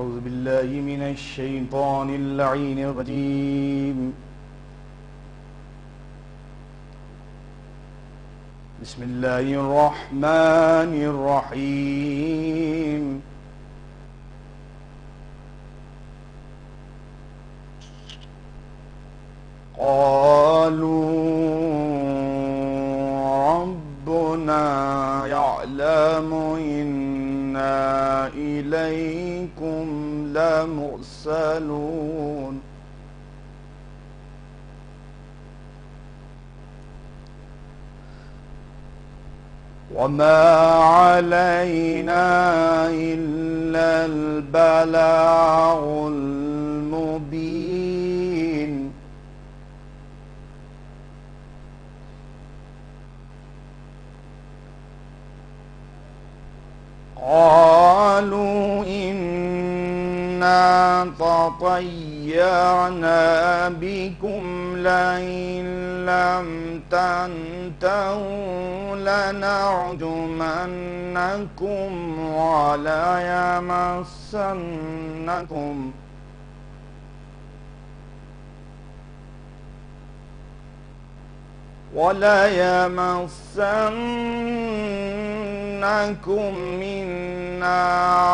أعوذ بالله من الشيطان اللعين الرجيم بسم الله الرحمن الرحيم قالوا ربنا يعلم إنا إليكم لمرسلون وما علينا إلا البلاغ المبين قالوا إنا تطيرنا بكم لئن لم تنتهوا لنرجمنكم وليمسنكم منا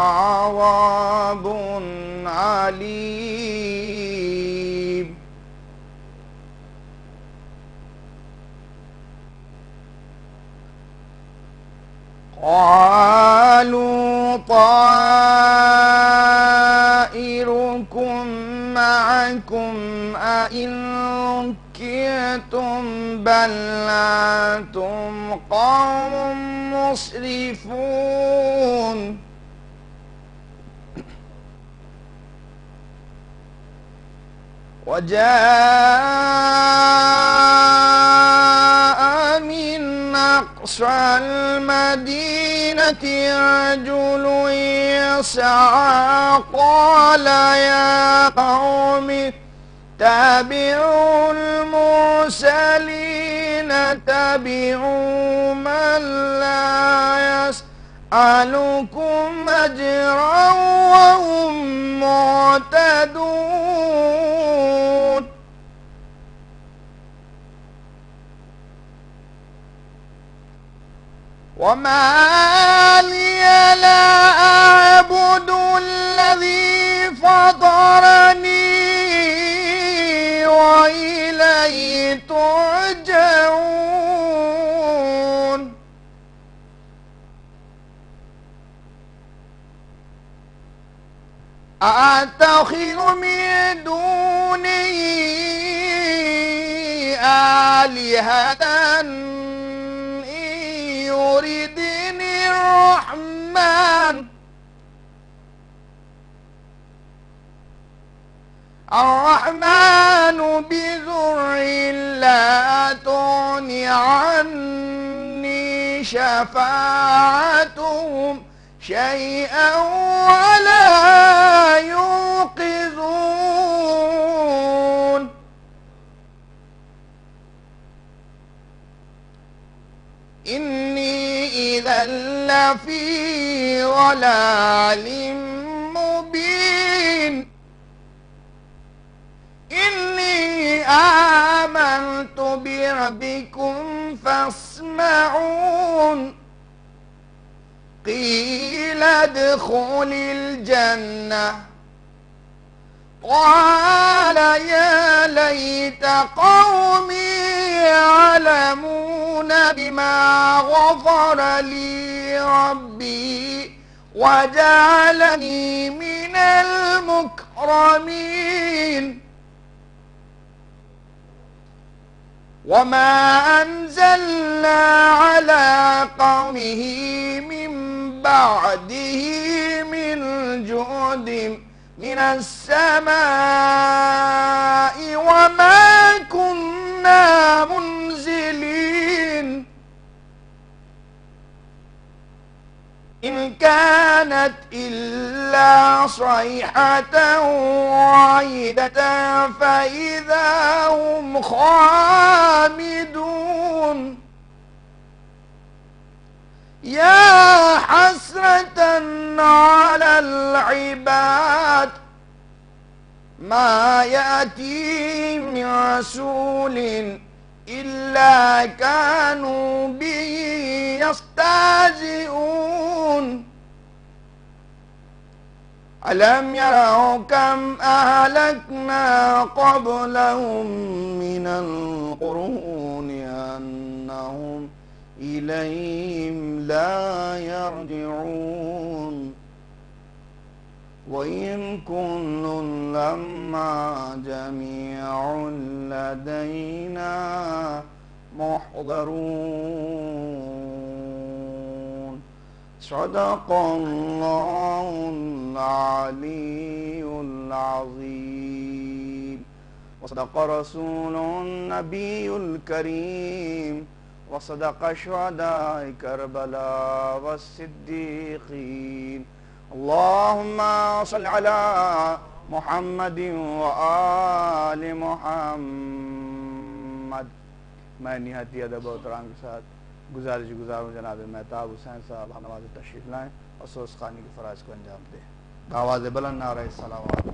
عذاب عليم قالوا طائركم معكم أئن ذكرتم بل أنتم قوم مسرفون وجاء من أقصى المدينة رجل يسعى قال يا قوم اتبعوا المرسلين اتبعوا من لا يسألكم أجرا وهم مهتدون وما لي لا أعبد الذي فطرني وإليه ترجعون أتخذ من دونه آلهة إن يردني الرحمن بذر لا تغن عني شفاعتهم شيئا ولا ينقذون إني إذا لفي ضلال مبين إني آمنت بربكم فاسمعون قيل ادخل الجنة قال يا ليت قومي يعلمون بما غفر لي ربي وجعلني من المكرمين وما أنزلنا على قومه من بعده من جود من السماء وما كنا منزلين إن كانت إلا صيحة واحدة فإذا هم خامدون يا حسرة على العباد ما يأتي من رسول إلا كانوا به يستهزئون ألم يروا كم أهلكنا قبلهم من القرون أنهم إليهم لا يرجعون وإن كل لما جميع لدينا محضرون صدق الله العلي العظيم وصدق رسول النبي الكريم وصدق شهداء كربلاء والصديقين اللهم صل على محمد وآل محمد. میں نہایتی ادب و احترام کے ساتھ گزارش ہوں جناب مہتاب حسین صاحب نماز تشریف لائیں اور سوز خانی کے فرائض کو انجام دیں. آواز بلند نعرہ الصلوات.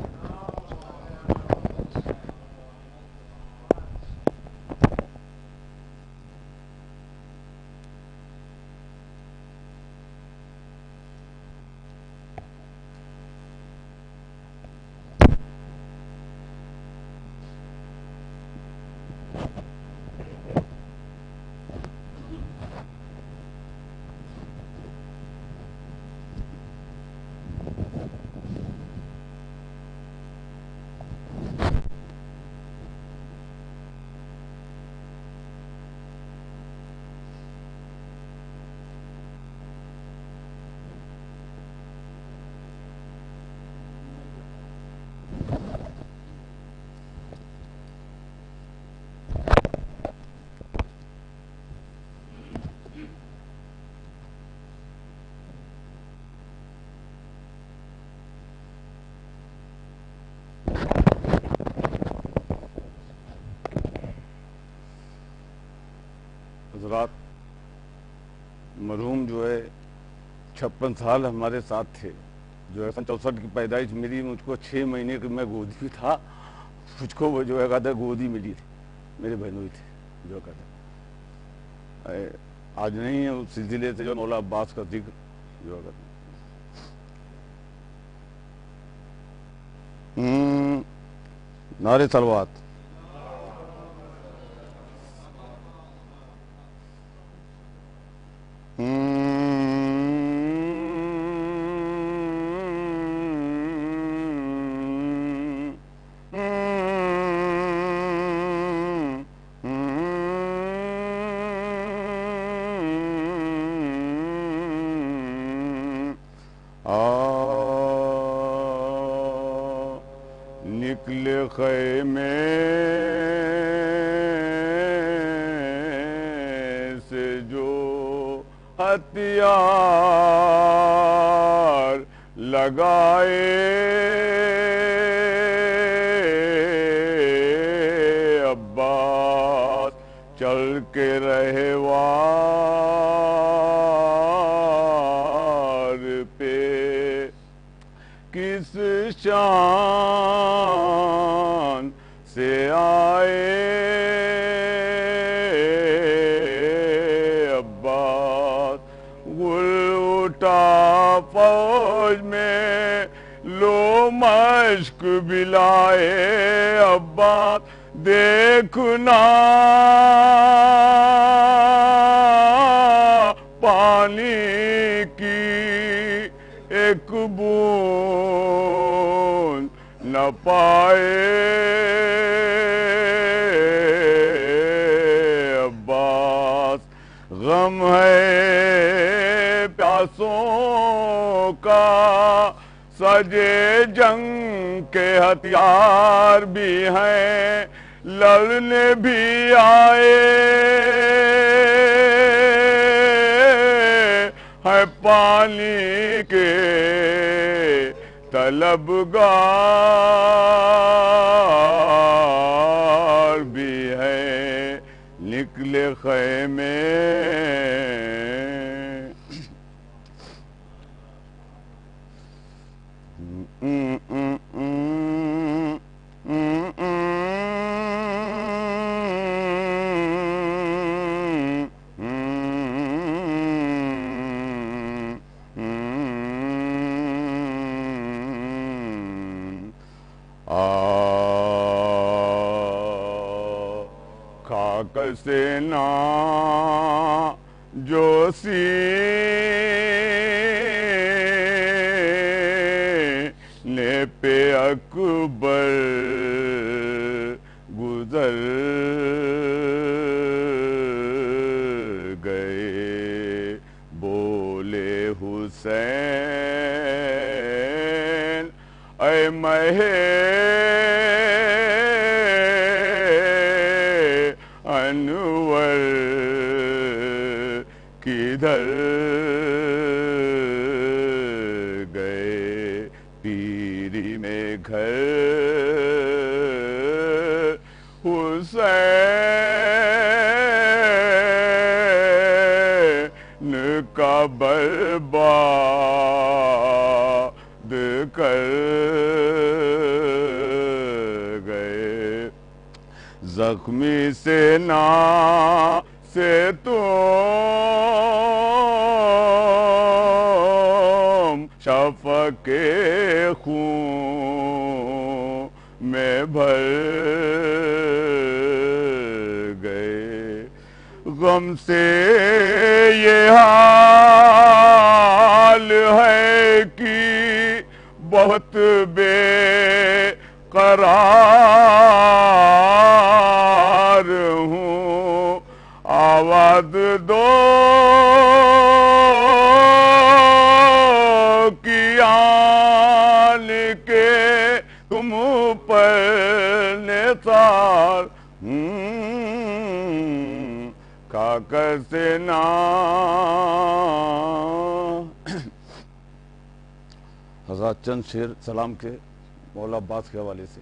حضرات، مرحوم جو ہے 56 سال ہمارے ساتھ تھے. جو ہے 64 کی پیدائش میری، مجھ کو 6 مہینے کی میں گودی بھی تھا. مجھ کو وہ جو ہے کہتا ہے گودی ملی تھی، میرے بہنوئی تھے. جو کہتا ہے آج نہیں ہے اس سلسلے سے جو مولا عباس کا ذکر جو کہتا ہے. نعرہ صلوات. نکلے خیمے سے جو ہتھیار لگائے عباس چل کے رہے وار پہ کس شان سے آئے عباس گل اٹھا فوج میں لو مشک بلائے عباس دیکھنا پانی کی ایک بوند نہ پائے عباس غم ہے پیاسوں کا سجے جنگ کے ہتھیار بھی ہیں لڑنے بھی آئے ہے پانی کے طلبگار بھی ہے نکلے خیمے خاک سے نا جو سینے پہ اکبر گزر گئے بولے حسین اے مہے انور کدھر گئے پیری میں گھر حسین کا برباد کر گئے زخمی سینا سے تم شفق خون میں بھر گئے غم سے یہ حال ہے کہ بہت بے قرار ہوں آواز دو کہ آن کے تم پر نثار کاکر سے نا حضرات چند شعر سلام کے مولا عباس کے حوالے سے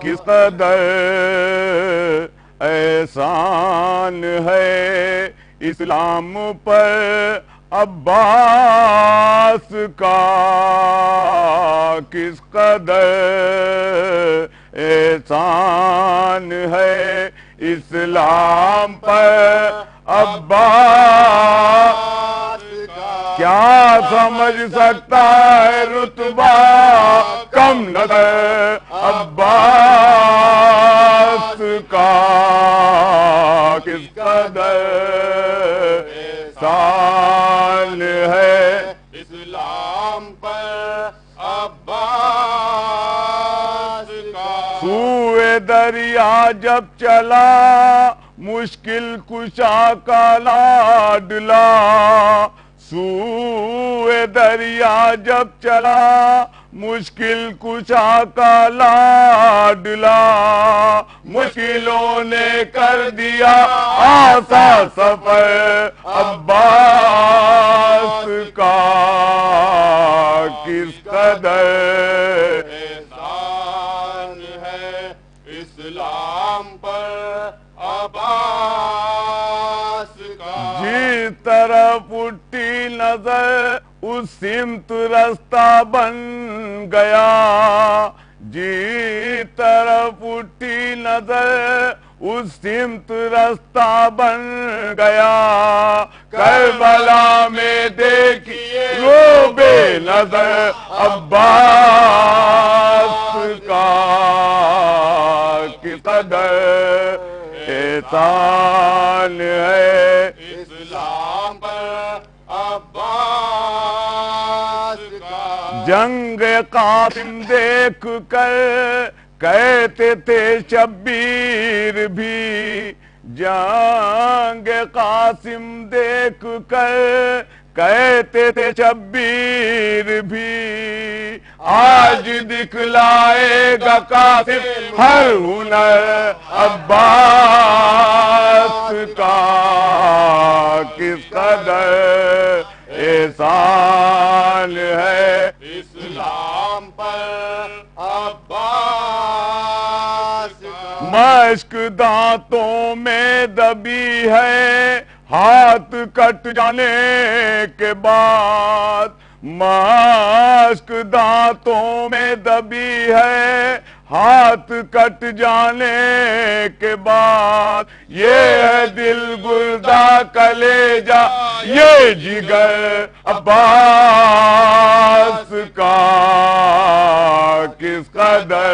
کس قدر احسان ہے اسلام پر عباس کا کس قدر احسان ہے اسلام پر عباس کا کیا سمجھ سکتا ہے رتبہ کم نظر عباس کا کس قدر احسان ہے اسلام پر عباس کا سوئے دریا جب چلا مشکل کشا کا لاڈلا سوئے دریا جب چلا مشکل کشا کا لاڈلا مشکلوں نے کر دیا آسان سفر عباس کا کس قدر احسان ہے اسلام پر عباس کا جس طرف اٹھی نظر اس سمت رستہ بن گیا جس طرف اٹھی نظر اس سمت رستہ بن گیا کربلا میں دیکھیے رو بے نظر عباس کا کس قدر احسان ہے اسلام پر عباس کا جنگ قاسم دیکھ کر کہتے تھے شبیر بھی جنگ قاسم دیکھ کر کہتے تھے شبیر بھی آج دکھلائے گا قاسم ہر ہنر عباس کا کس قدر احسان ہے اسلام پر عباس کا مشک دانتوں میں دبی ہے ہاتھ کٹ جانے کے بعد مشک دانتوں میں دبی ہے ہاتھ کٹ جانے کے بعد، یہ ہے دل گردہ کلیجہ یہ جگر عباس کا، کس قدر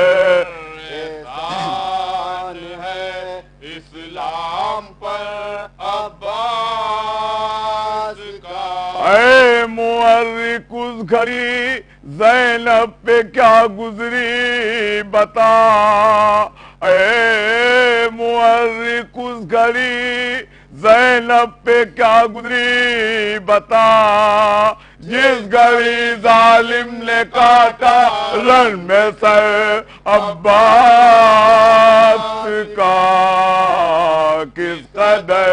احسان ہے اسلام پر عباس کا۔ اے مورخ اس گھڑی زینب پہ کیا گزری بتا، اے مورخ اس گھڑی زینب پہ کیا گزری بتا، جس گھڑی ظالم نے کاٹا رن میں سر عباس کا، کس قدر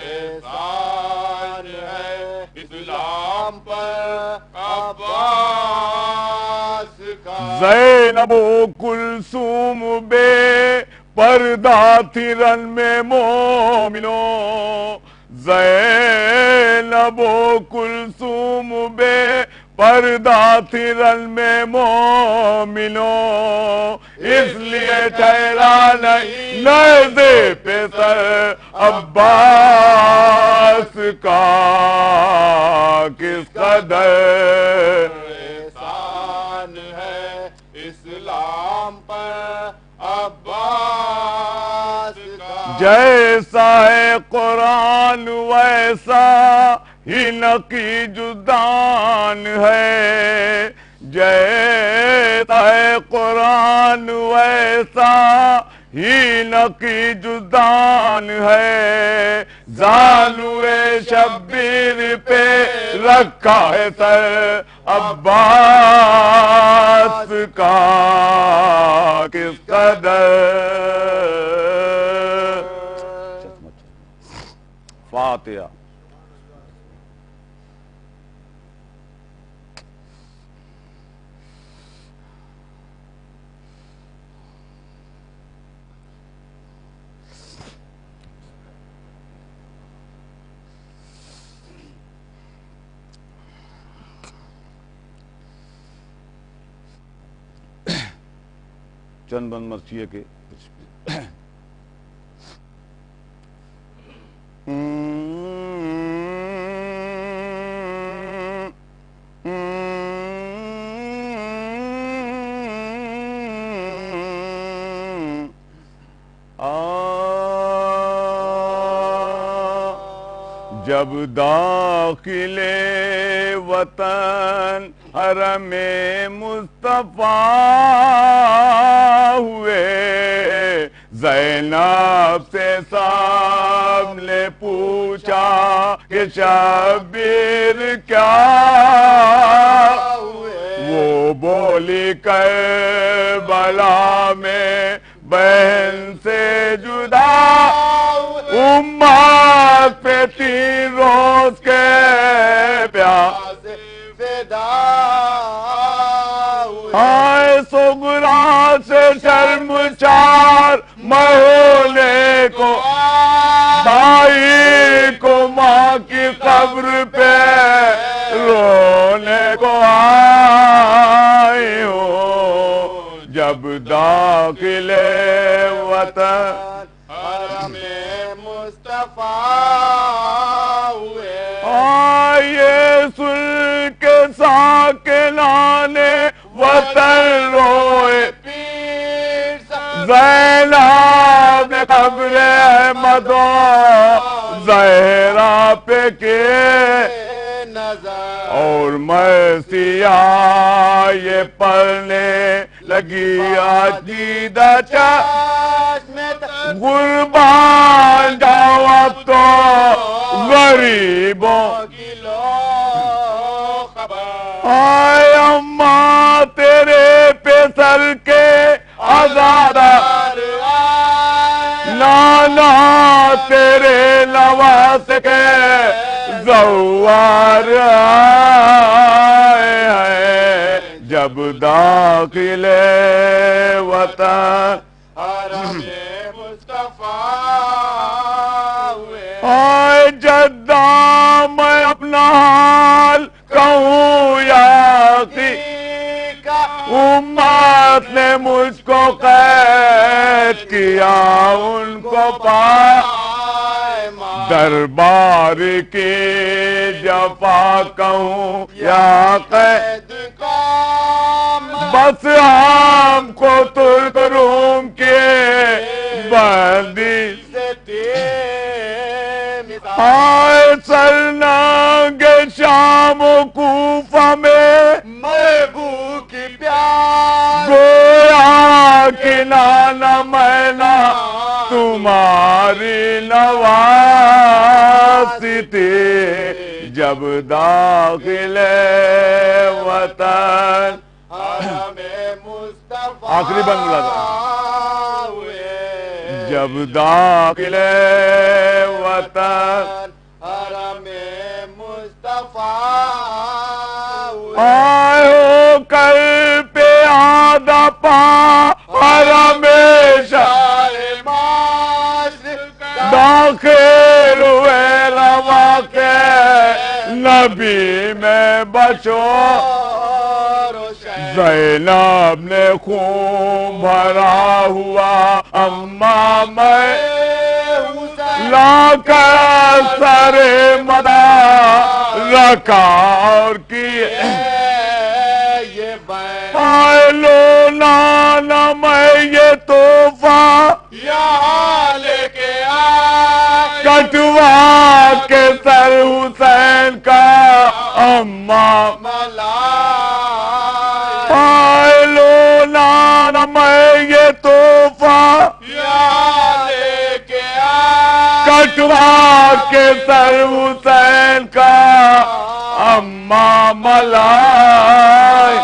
احسان ہے اسلام پر عباس کا۔ زینب و کلثوم بے پردہ تھی رن میں مومنوں، زینب و کلثوم بے پردہ تھی رن میں مومنوں، اس لیے ٹھہرا نہیں نیزے پہ سر عباس کا، کس قدر احسان ہے اسلام پر عباس کا۔ جیسا ہے قرآن ویسا ہی نقی جدان ہے، جیسا ہے قرآن ویسا ہی نقی جدان ہے، زانوے شبیر پہ رکھا ہے سر عباس کا، کس قدر فاتحہ۔ چند بند مرثیے کے جب داخل وطن حرم مصطفیٰ ہوئے، زینب سے سب نے پوچھا کہ شبیر کیا ہوئے، وہ بولی کربلا میں بہن سے جدا، امت پہ 3 روز کے پیاس فدا ہوئے، آئے سوگران سے شرم چار مہولے کو، بھائی کو ماں کی قبر پہ رونے کو آئے ہو، جب داخل وطن حرم مصطفیٰ ہوئے، آئیے سن کے ساکنانے وطن روئے، پیر زینب نے قبر احمد و زہرا پہ کے نظر، اور مرثیہ یہ پڑھنے لگی عقیدہ قربان جاؤ اب تو غریبوں کی لو خبر، آئے اماں تیرے پہ سر کے آزاد، نانا تیرے لواس کے زوار آئے ہیں، جب داخل وطن حرم مصطفیٰ ہوئے، آئے جدہ میں اپنا حال کہوں امت نے مجھ کو قید کیا ان کو پا دربار کی جفا کہوں یا قید بس ہم کو ترک روم کے بندی آئے سرنگ شام و کوفہ میں محبوب کی پیار گویا کہ نانا مینا تمہاری نواسی تھی جب داخل وطن حرم مصطفیٰ آخری بند ملا تھا ہوئے جب داخل وطن حرم مصطفیٰ ہوئے آئے ہو کر پہ آدھا پا حرم داخل ہوئے روا کے نبی میں بچو زینب نے خون بھرا ہوا اما میں لا کر سر مدا رکھا اور کی آئے لو نانا میں یہ تحفہ یہاں لے کے کٹوا کے سر حسین کا اما آئے لو نانا میں یہ تحفہ کٹوا کے سر حسین کا اما ملائے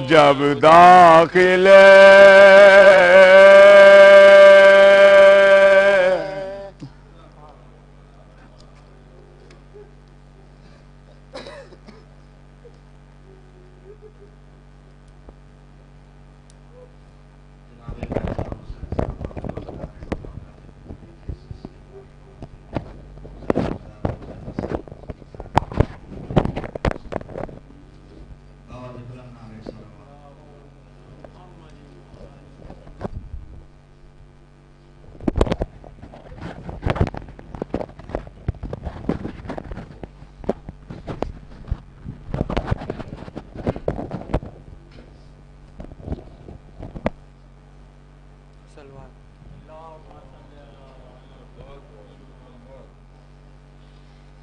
جب داخل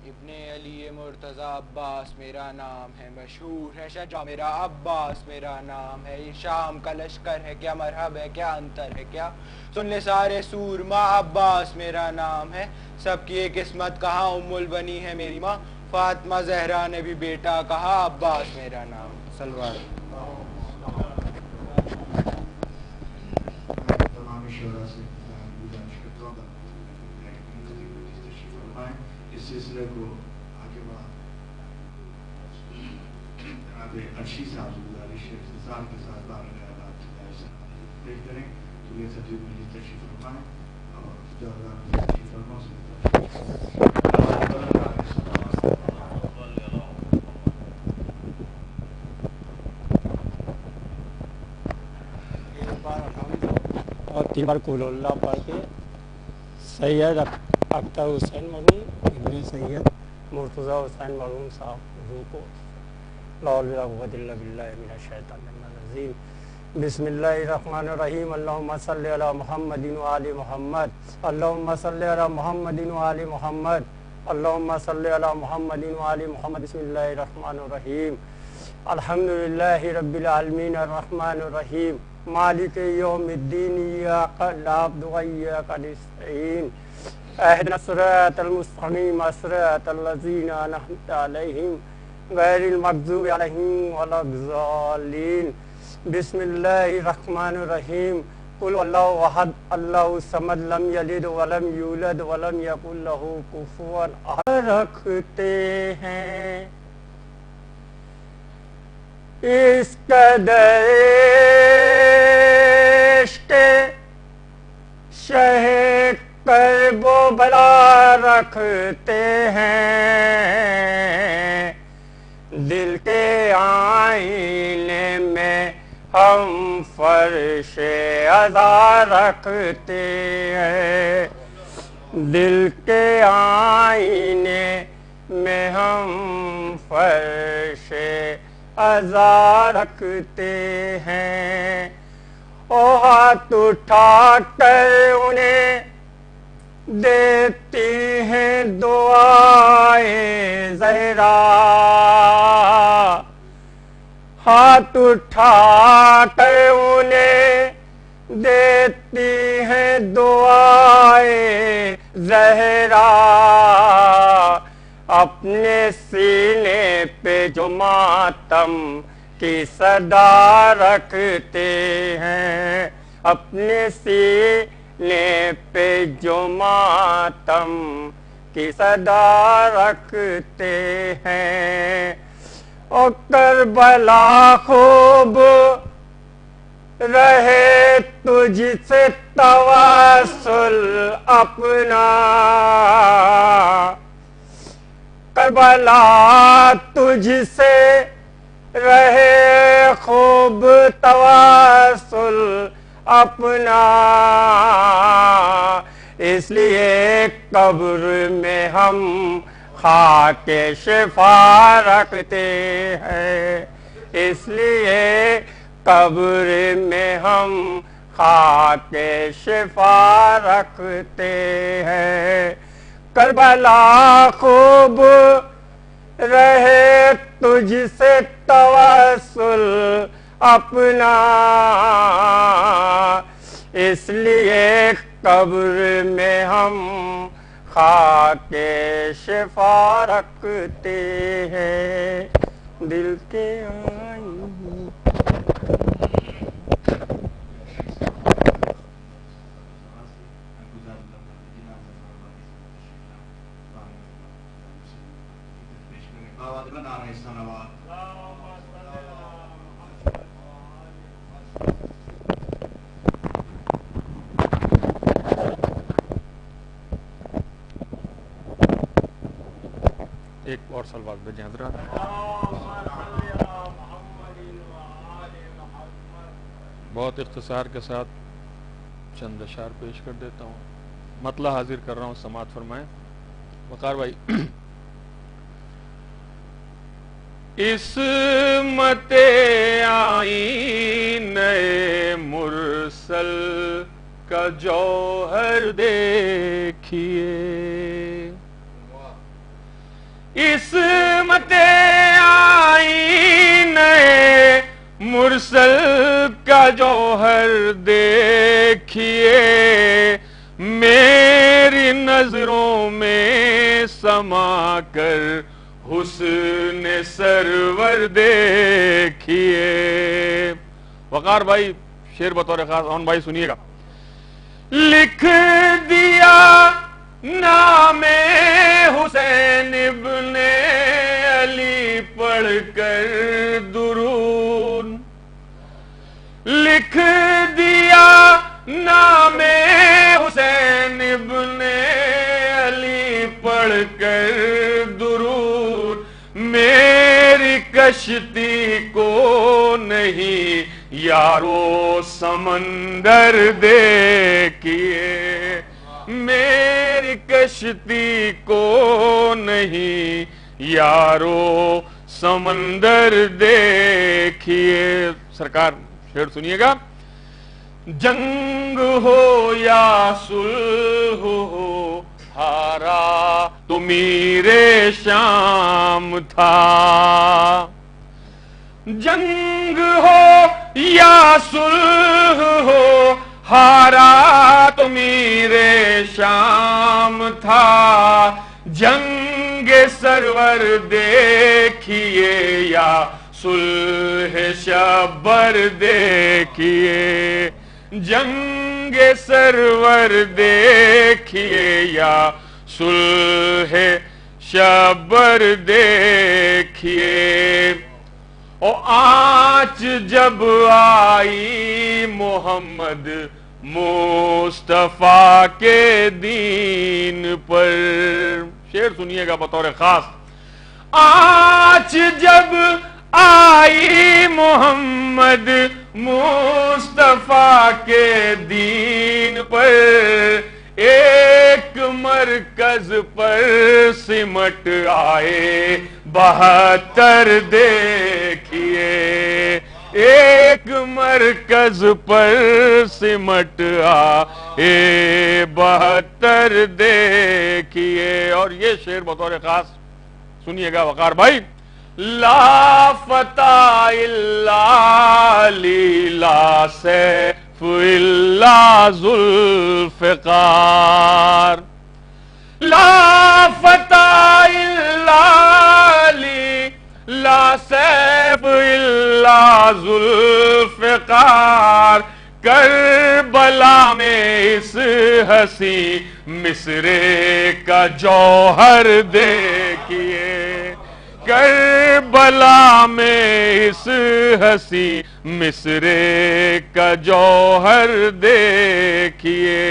ابن علی مرتضی عباس میرا نام ہے، مشہور ہے شجاع میرا عباس میرا نام ہے، یہ شام کا لشکر ہے کیا، مرحب ہے کیا، انتر ہے کیا، سن لے سارے سورما عباس میرا نام ہے، سب کی ایک قسمت کہاں ام البنی ہے میری ماں، فاطمہ زہرا نے بھی بیٹا کہا عباس میرا نام. سلوار تمام شعراء سے گزارش کرتا ہوں اس سلسلے کو آگے بڑھا. جناب ارشی صاحب سے گزارش ہے اختصار کے ساتھ بارہ خیالات پیش کریں تو یہ خطیب مجلس تشریف فرمائیں اور جوہرات تشریف فرما سے اور 3 بار قول اللہ پڑھ کے سید اختر حسین مرحوم ابن سید مرتضی حسین مرحوم صاحب حضور کو لا حول ولا قوة الا باللہ من الشیطان الرجیم. بسم اللہ الرحمن الرحیم. اللہم صلی علی محمد وآل محمد. اللہم صلی علی محمد وآل محمد. اللہم صلی علی محمد وآل محمد. بسم اللہ الرحمن الرحیم. الحمدللہ رب العالمین الرحمن الرحیم مالک یوم الدین ایاک نعبد و ایاک نستعین اهدنا الصراط المستقیم صراط الذین انعمت علیہم غیر المغضوب علیہم ولا الضالین. بسم اللہ الرحمن الرحیم. قل اللہ احد اللہ الصمد لم یلد ولم یولد ولم یکن لہ کفوا احد. رکھتے ہیں اس قدر عشق شہ قرب و بلا رکھتے ہیں دل کے آئینے فرش عزا رکھتے ہیں، دل کے آئینے میں ہم فرش عزا رکھتے ہیں، او ہاتھ اٹھا کر انہیں دیتی ہیں دعائیں زہرا، ہاتھ اٹھا کر انہیں دیتی ہیں دعائیں زہرا، اپنے سینے پہ جو ماتم کی صدا رکھتے ہیں، اپنے سینے پہ جو ماتم کی صدا رکھتے ہیں، اور کربلا خوب رہے تجھ سے تواصل اپنا، کربلا تجھ سے رہے خوب تواصل اپنا، اس لیے قبر میں ہم خاک شفا رکھتے ہیں، اس لیے قبر میں ہم خاک شفا رکھتے ہیں، کربلا خوب رہے تجھ سے تواصل اپنا، اس لیے قبر میں ہم خاک شفا رکھتے ہیں، دل کے آئینے ایک اور سلوات بھیجیں حضرات۔ بہت اختصار کے ساتھ چند اشعار پیش کر دیتا ہوں، مطلع حاضر کر رہا ہوں، سماعت فرمائیں۔ وقار بھائی، عصمت آئینہ مرسل کا جوہر دیکھیے، عصمت آئینہ مرسل کا جوہر دیکھیے، میری نظروں میں سما کر حسن سرور دیکھیے۔ وقار بھائی شعر بطور خاص اون بھائی سنیے گا۔ لکھ دیا نام حسین ابن علی پڑھ کر درود، لکھ دیا نام حسین ابن علی پڑھ کر درود، میری کشتی کو نہیں یارو سمندر دیکھیے، میری کشتی کو نہیں یارو سمندر دیکھیے۔ سرکار شعر سنیے گا۔ جنگ ہو یا صلح ہو ہارا تو میرے شام تھا، جنگ ہو یا صلح ہو ہارا تو میرے شام تھا، جنگ سرور دیکھیے یا صلح شبر دیکھیے، جنگ سرور دیکھیے یا صلح شبر دیکھیے۔ او آنچ جب آئی محمد مصطفیٰ کے دین پر، شعر سنیے گا بطور خاص۔ آنچ جب آئی محمد مصطفیٰ کے دین پر ایک مرکز پر سمٹ آئے 72 دیکھیے ایک مرکز پر سمٹ آئے 72 دیکھیے. اور یہ شعر بطور خاص سنیے گا وقار بھائی. لا فتح الا علی لا سیف الا ذوالفقار لا فتح الا علی لا سیف الا ذوالفقار. کربلا میں اس حسین مصرے کا جوہر دیکھیے کربلا میں اس حسین مصرے کا جوہر دیکھیے.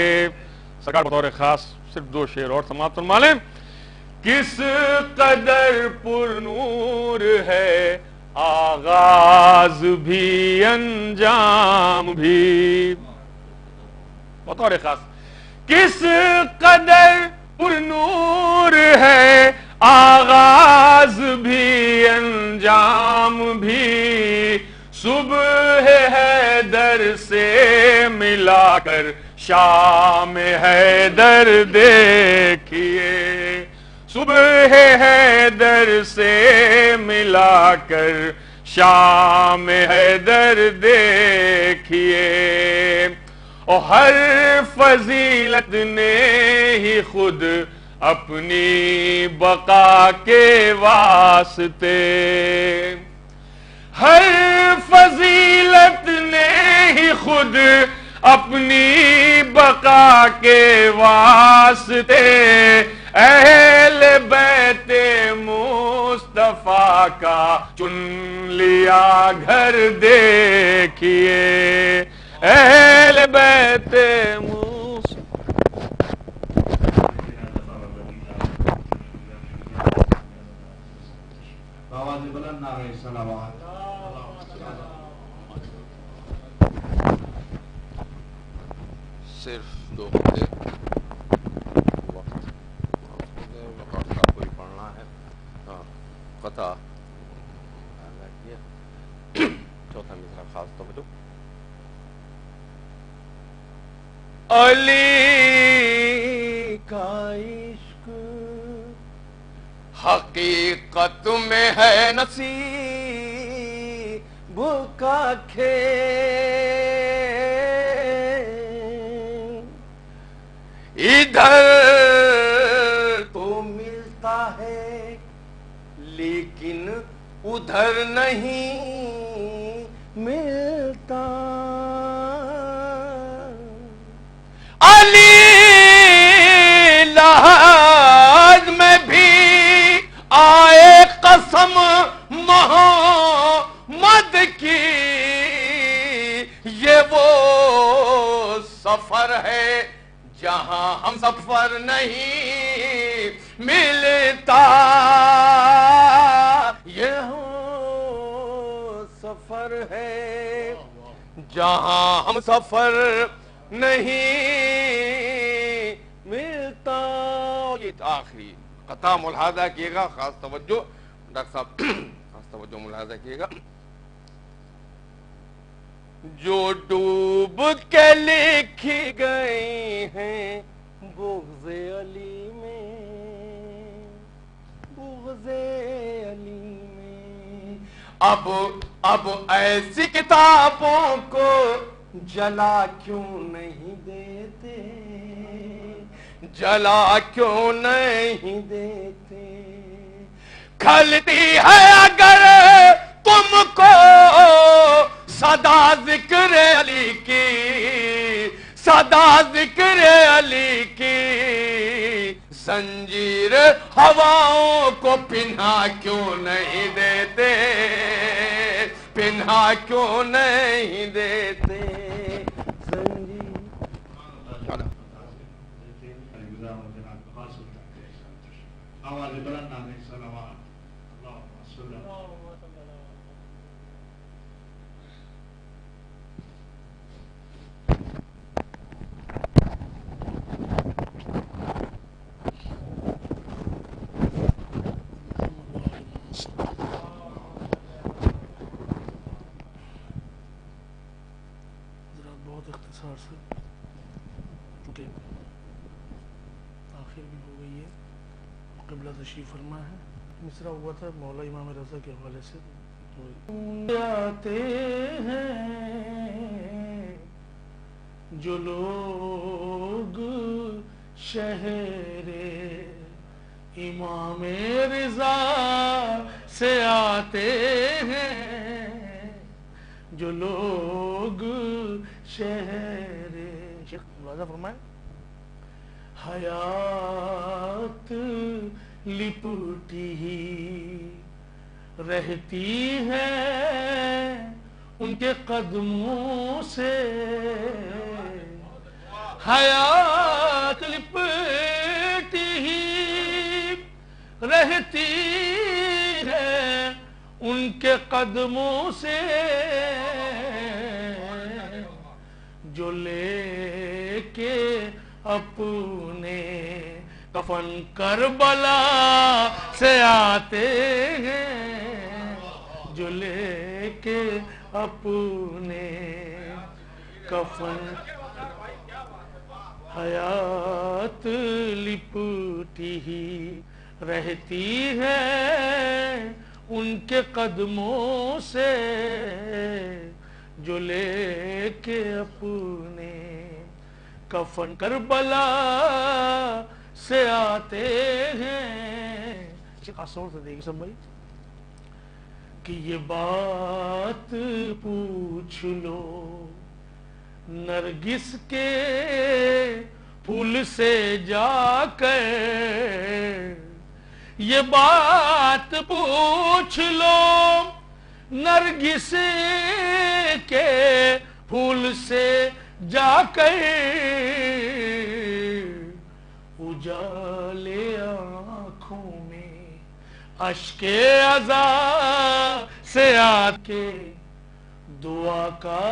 سرکار بطور خاص صرف 2 شعر اور سماعت فرما لیں. کس قدر پر نور ہے آغاز بھی انجام بھی. بطور خاص کس قدر پر نور ہے آغاز بھی انجام بھی. صبح حیدر سے ملا کر شام حیدر دیکھیے صبح حیدر سے ملا کر شام حیدر دیکھیے. اور ہر فضیلت نے ہی خود اپنی بقا کے واسطے ہر فضیلت نے ہی خود اپنی بقا کے واسطے اہل بیت مصطفیٰ کا چن لیا گھر دیکھیے اہل بیت آواز بلند نعرہ صلوات. صرف 2 ہفتے وقت کوئی پڑھنا ہے. قطع چوتھا مصرع خاص توجہ. علی کا عشق حقیقت میں ہے نصیب کا کھیل. ادھر تو ملتا ہے لیکن ادھر نہیں ملتا. علی لحاظ میں بھی آئے قسم محمد کی یہ وہ سفر ہے جہاں ہم سفر نہیں ملتا. یہ سفر ہے جہاں ہم سفر نہیں ملتا. یہ آخری قطع ملاحظہ کیے گا. خاص توجہ ڈاکٹر صاحب خاص توجہ ملاحظہ کیے گا. جو ڈوب کے لکھی گئی ہیں بغض علی میں بغض علی میں. اب ایسی کتابوں کو جلا کیوں نہیں دیتے جلا کیوں نہیں دیتے. کھلتی ہے اگر تم کو صدا ذکر علی کی صدا ذکر علی کی زنجیر ہواؤں کو پنہا کیوں نہیں دیتے پنہا کیوں نہیں دیتے. آواز بلند نعرہ صلوات. اللہم صل علی انصار سے، چونکہ آخر بھی ہو گئی ہے، قبلہ تشریف فرما ہے. مصرع ہوا تھا مولا امام رضا کے حوالے سے. آتے ہیں جو لوگ شہر امام رضا سے آتے ہیں، جو لوگ شہر شیخ ملاحظہ فرمائیں، حیات لپٹی ہی رہتی ہے ان کے قدموں سے، حیات لپٹی ہی رہتی ہے ان کے قدموں سے، جو لے کے اپنے کفن کربلا سے آتے ہیں، جو لے کے اپنے کفن، حیات لپٹی ہی رہتی ہے ان کے قدموں سے، جو لے کے اپنے کفن کربلا سے آتے ہیں. خاص طور سے دیکھیں سب بھائی کہ یہ بات پوچھ لو نرگس کے پھول سے جا کر، یہ بات پوچھ لو نرگس کے پھول سے جا کر، اجالے آنکھوں میں اشک عزا سے آ کے دعا کا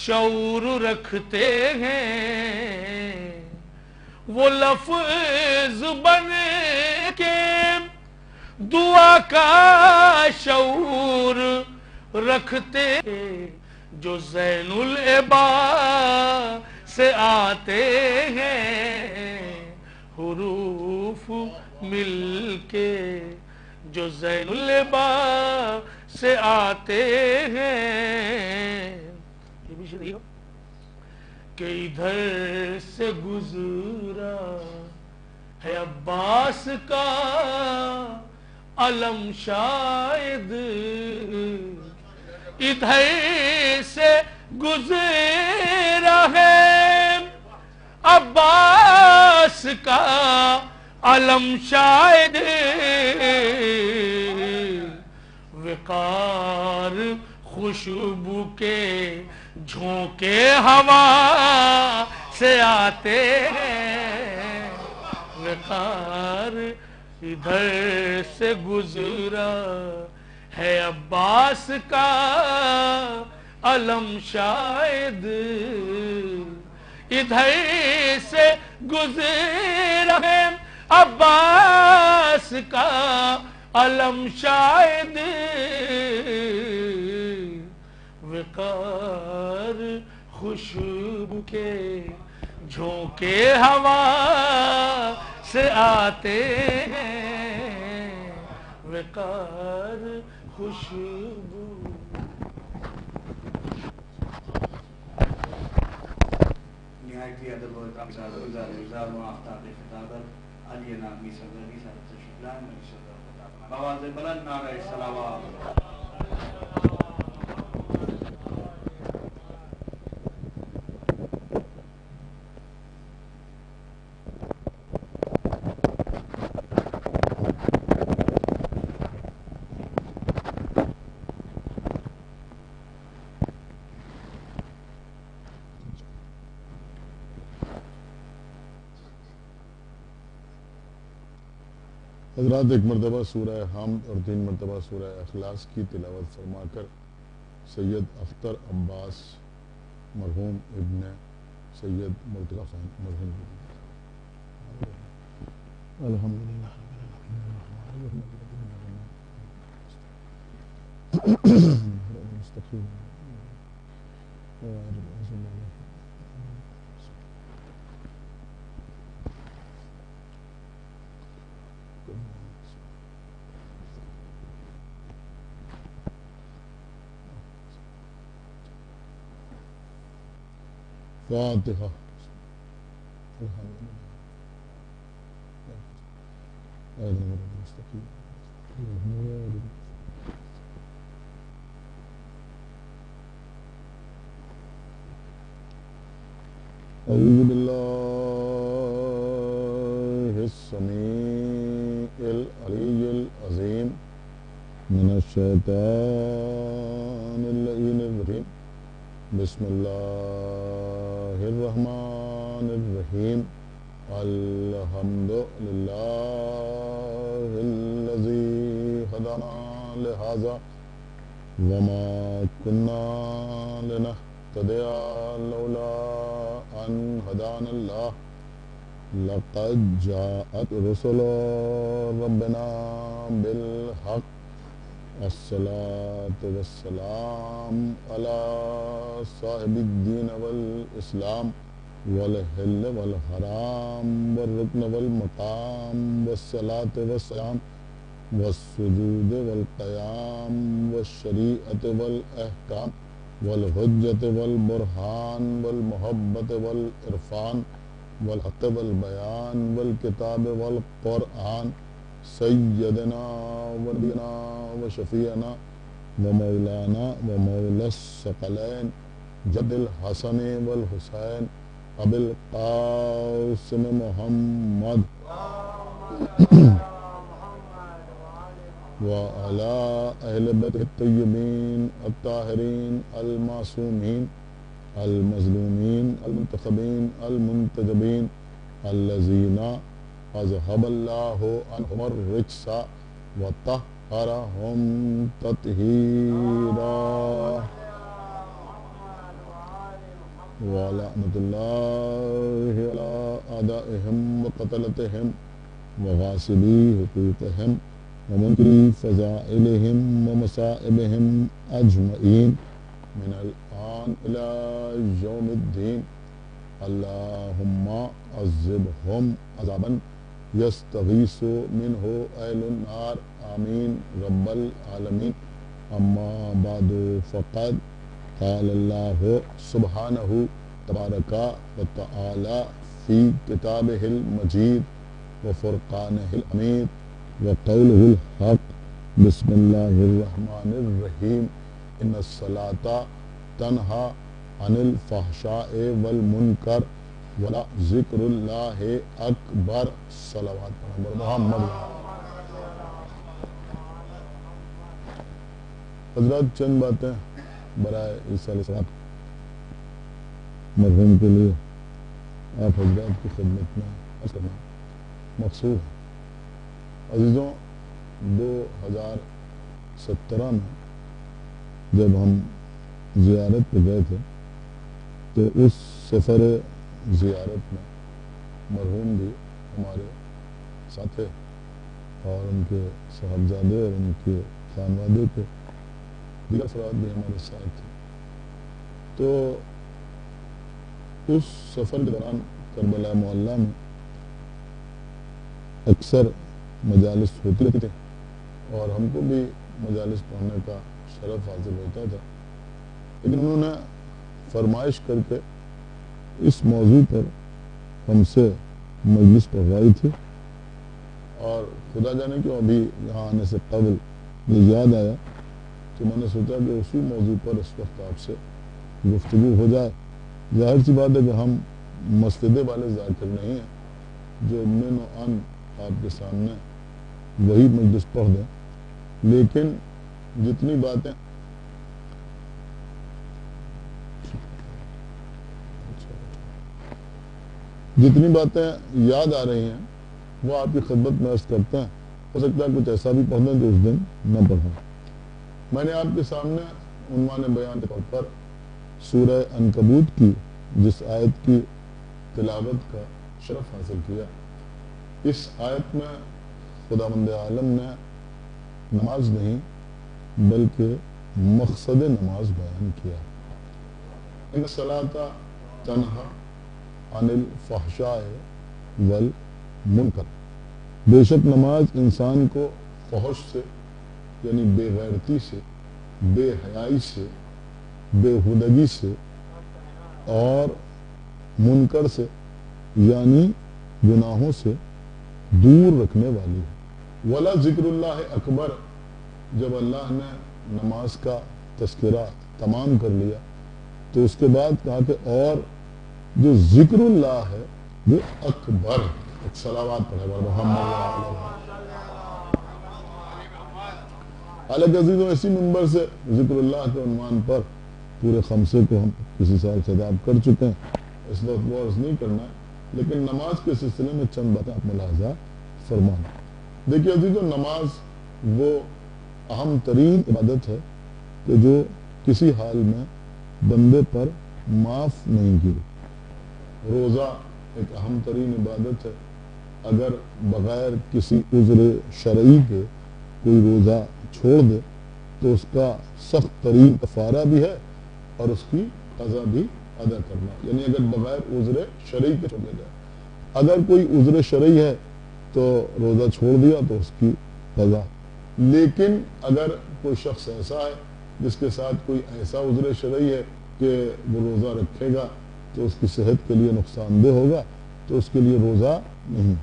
شعور رکھتے ہیں، وہ لفظ بن کے دعا کا شعور رکھتے ہیں، جو زین العبا سے آتے ہیں، حروف مل کے جو زین العبا سے آتے ہیں. یہ بھی شریف کہ ادھر سے گزرا ہے عباس کا علم شاید، ادھر سے گزرا ہے عباس کا علم شاید، وقار خوشبو کے جھونکے ہوا سے آتے ہیں، وقار ادھر سے گزرا ہے عباس کا علم شاید، ادھر سے گزرا ہے عباس کا علم شاید، وقار خوشبو کے جھونکے ہوا سے آتے ہیں، وقار خوشبو. نہایتی ادب و احترام سے گزار علی جناب میسم زیدی صاحب تشریف لائیں. آواز بلند نعرہ صلوات. حضرات ایک مرتبہ سورہ حمد اور 3 مرتبہ سورہ اخلاص کی تلاوت فرما کر سید اختر عباس مرحوم ابن سید مرتضی خان مرحوم الحمدللہ فاتحہ. اعوذ باللہ السمیع العلی العظیم من الشیطان اللعین الرجیم. بسم اللہ الرحمن الرحیم. الحمد للہ الذی ہدانا لہذا وما كنا لنهتدي لولا أن هدانا الله لقد جاءت رسل ربنا بالحق. الصلاة والسلام على صاحب الدين والإسلام والحل والحرام والركن والمقام والصلاة والسلام والسجود والقيام والشريعة والأحكام والحجة والبرهان والمحبة والعرفان والحق والبيان والكتاب والقرآن. سيدنا ونبينا وشفيعنا ومولانا ومولى الثقلين جد الحسن والحسين أبي القاسم محمد وعلى أهل بيته الطيبين الطاهرين المعصومين المظلومين المنتخبين المنتجبين الذين أذهب الله عنهم الرجس وطهرهم تطهيرا. ولعنة الله على أعدائهم وقتلتهم وغاصبي حقوقهم ومنكري فضائلهم ومصائبهم أجمعين من الآن إلى يوم الدين. اللهم عذبهم عذابا يستغيث منه أهل النار. آمين رب العالمين. أما بعد فقد قال الله سبحانه تبارك وتعالى في كتابه المجيد وفرقانه الحميد وقوله الحق. بسم الله الرحمن الرحيم. إن الصلاة تنهى عن الفحشاء والمنكر ولذكر الله أكبر. صلوات محمد. حضرات چند باتیں برائے-ِ-اسال-اِ-سواب مرحوم کے لیے آپ حضرات کی خدمت میں عرض کرنا مقصود ہے. عزیزوں، 2017 میں جب ہم زیارت پہ گئے تھے تو اس سفر زیارت میں مرحوم بھی ہمارے ساتھ تھے اور ان کے صاحبزادے اور ان کے خانوادے کے دیگر افراد بھی ہمارے ساتھ تھے. تو اس سفر کے دوران کربلا معلیٰ میں اکثر مجالس ہوتی رہتی تھیں اور ہم کو بھی مجالس پڑھنے کا شرف حاصل ہوتا تھا. لیکن انہوں نے فرمائش کر کے اس موضوع پر ہم سے مجلس پڑھوائی تھی اور خدا جانے کیوں ابھی یہاں آنے سے قبل یہ یاد آیا تو میں نے سوچا کہ اسی موضوع پر اس وقت آپ سے گفتگو ہو جائے. ظاہر سی بات ہے کہ ہم مسجدے والے ذاکر نہیں ہیں جو من و ان آپ کے سامنے وہی مجلس پڑھ دیں، لیکن جتنی باتیں یاد آ رہی ہیں وہ آپ کی خدمت میں عرض کرتے ہیں. ہو سکتا ہے کچھ ایسا بھی پڑھ دیں جو اس دن نہ پڑھیں. میں نے آپ کے سامنے عنوان بیان کے طور پر سورہ عنکبوت کی جس آیت کی تلاوت کا شرف حاصل کیا. اس آیت میں خداوند عالم نے نماز نہیں بلکہ مقصد نماز بیان کیا. ان الصلاۃ تنہا عن الفحشاء والمنکر، بے شک نماز انسان کو فحش سے یعنی بے غیرتی سے، بے حیائی سے، بے ہودگی سے اور منکر سے یعنی گناہوں سے دور رکھنے والی ہے۔ ولا ذکر اللہ اکبر، جب اللہ نے نماز کا تذکرہ تمام کر لیا تو اس کے بعد کہا کہ اور جو ذکر اللہ ہے وہ اکبر، ایک صلوات پڑھے حالانکہ عزیزوں اسی منبر سے ذکر اللہ کے عنوان پر پورے خمسے کو ہم کسی سال خطاب کر چکے ہیں، اس وقت غور نہیں کرنا ہے، لیکن نماز کے سلسلے میں چند باتیں آپ ملاحظہ فرمانا۔ دیکھیے عزیزوں، نماز وہ اہم ترین عبادت ہے کہ جو کسی حال میں بندے پر معاف نہیں کی۔ روزہ ایک اہم ترین عبادت ہے، اگر بغیر کسی عذر شرعی کے کوئی روزہ چھوڑ دے تو اس کا سخت ترین کفارہ بھی ہے اور اس کی قضا بھی ادا کرنا، یعنی اگر بغیر عذر شرعی کے چھوڑ جائے۔ اگر کوئی عذر شرعی ہے تو روزہ چھوڑ دیا تو اس کی قضا، لیکن اگر کوئی شخص ایسا ہے جس کے ساتھ کوئی ایسا عذر شرعی ہے کہ وہ روزہ رکھے گا تو اس کی صحت کے لیے نقصان دہ ہوگا تو اس کے لیے روزہ نہیں۔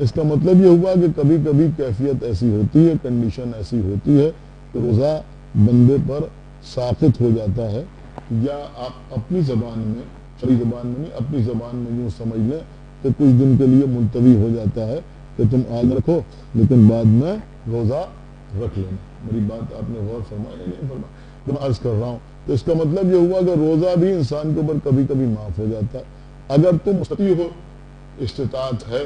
اس کا مطلب یہ ہوا کہ کبھی کبھی کیفیت ایسی ہوتی ہے، کنڈیشن ایسی ہوتی ہے کہ روزہ بندے پر ساقط ہو جاتا ہے، یا آپ اپنی زبان میں، شرعی زبان میں نہیں، اپنی زبان میں یوں سمجھ لیں کہ کچھ دن کے لیے ملتوی ہو جاتا ہے کہ تم آج رکھو لیکن بعد میں روزہ رکھ لینا۔ میری بات آپ نے غور فرمایا نہیں فرمایا؟ میں عرض کر رہا ہوں تو اس کا مطلب یہ ہوا کہ روزہ بھی انسان کے اوپر کبھی کبھی معاف ہو جاتا ہے۔ اگر تم مستطیع ہو، استطاعت ہے،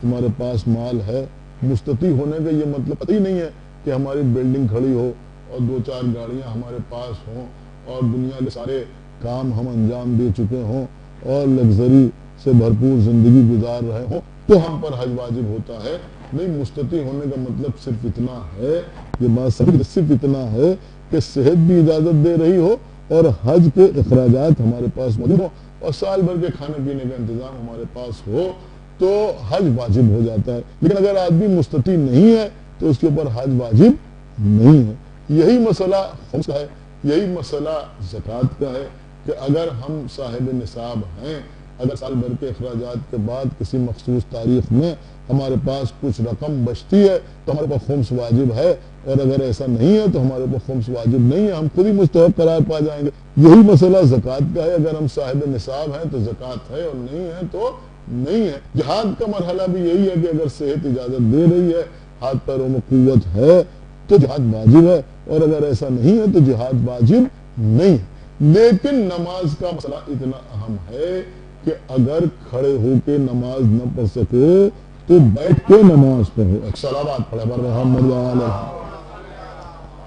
تمہارے پاس مال ہے، مستطیع ہونے کا یہ مطلب پتہ ہی نہیں ہے کہ ہماری بلڈنگ کھڑی ہو اور 2-4 گاڑیاں ہمارے پاس ہوں اور دنیا کے سارے کام ہم انجام دے چکے ہوں اور لگژری سے بھرپور زندگی گزار رہے ہوں تو ہم پر حج واجب ہوتا ہے۔ نہیں، مستطیع ہونے کا مطلب صرف اتنا ہے، یہ بات صرف اتنا ہے کہ صحت بھی اجازت دے رہی ہو اور حج کے اخراجات ہمارے پاس موجود ہوں اور سال بھر کے کھانے پینے کا انتظام ہمارے پاس ہو تو حج واجب ہو جاتا ہے۔ لیکن اگر آدمی مستطیع نہیں ہے تو اس کے اوپر حج واجب نہیں ہے۔ یہی مسئلہ خمس کا ہے، یہی مسئلہ زکوٰۃ کا ہے کہ اگر ہم صاحب نصاب ہیں، اگر سال بھر کے اخراجات کے بعد کسی مخصوص تاریخ میں ہمارے پاس کچھ رقم بچتی ہے تو ہمارے پاس خمس واجب ہے، اور اگر ایسا نہیں ہے تو ہمارے پاس خمس واجب نہیں ہے، ہم خود ہی مستحق قرار پا جائیں گے۔ یہی مسئلہ زکوٰۃ کا ہے، اگر ہم صاحب نصاب ہیں تو زکوٰۃ ہے اور نہیں ہے تو نہیں ہے۔ جہاد کا مرحلہ بھی یہی ہے کہ اگر صحت اجازت دے رہی ہے، ہاتھ پیروں میں قوت ہے تو جہاد واجب ہے، اور اگر ایسا نہیں ہے تو جہاد واجب نہیں ہے۔ لیکن نماز کا مسئلہ اتنا اہم ہے کہ اگر کھڑے ہو کے نماز نہ پڑھ سکو تو بیٹھ کے نماز پڑھو۔ صلوات پڑھے برحمد علیہ۔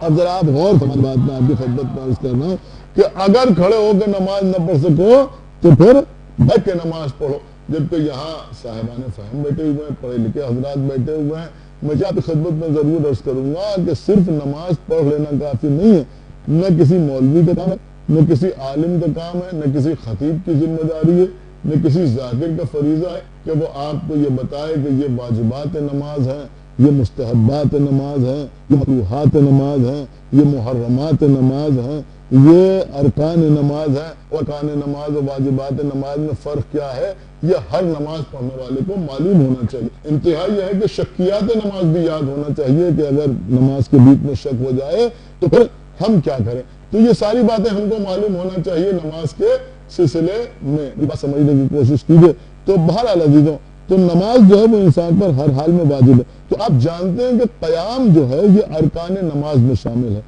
اب ذرا آپ غور فرمائیں، بات میں آپ کی خدمت میں عرض کر رہا ہوں کہ اگر کھڑے ہو کے نماز نہ پڑھ سکو تو پھر بیٹھ کے نماز پڑھو۔ جبکہ یہاں صاحبان فہم بیٹھے ہوئے ہیں، پڑھے لکھے حضرات بیٹھے ہوئے ہیں، میں آپ کی خدمت میں ضرور عرض کروں گا کہ صرف نماز پڑھ لینا کافی نہیں ہے، نہ کسی مولوی کا کام ہے، نہ کسی عالم کا کام ہے، نہ کسی خطیب کی ذمہ داری ہے، نہ کسی ذاکر کا فریضہ ہے کہ وہ آپ کو یہ بتائے کہ یہ واجبات نماز ہیں، یہ مستحبات نماز ہیں، یہ مکروہات نماز ہیں، یہ محرمات نماز ہیں، یہ ارکان نماز ہیں، اور ارکان نماز اور واجبات نماز میں فرق کیا ہے، یہ ہر نماز پڑھنے والے کو معلوم ہونا چاہیے۔ انتہا یہ ہے کہ شکیات نماز بھی یاد ہونا چاہیے کہ اگر نماز کے بیچ میں شک ہو جائے تو پھر ہم کیا کریں۔ تو یہ ساری باتیں ہم کو معلوم ہونا چاہیے نماز کے سلسلے میں، بات سمجھنے کی کوشش کیجیے۔ تو بہرحال عزیزوں، تو نماز جو ہے وہ انسان پر ہر حال میں واجب ہے۔ تو آپ جانتے ہیں کہ قیام جو ہے یہ ارکان نماز میں شامل ہے،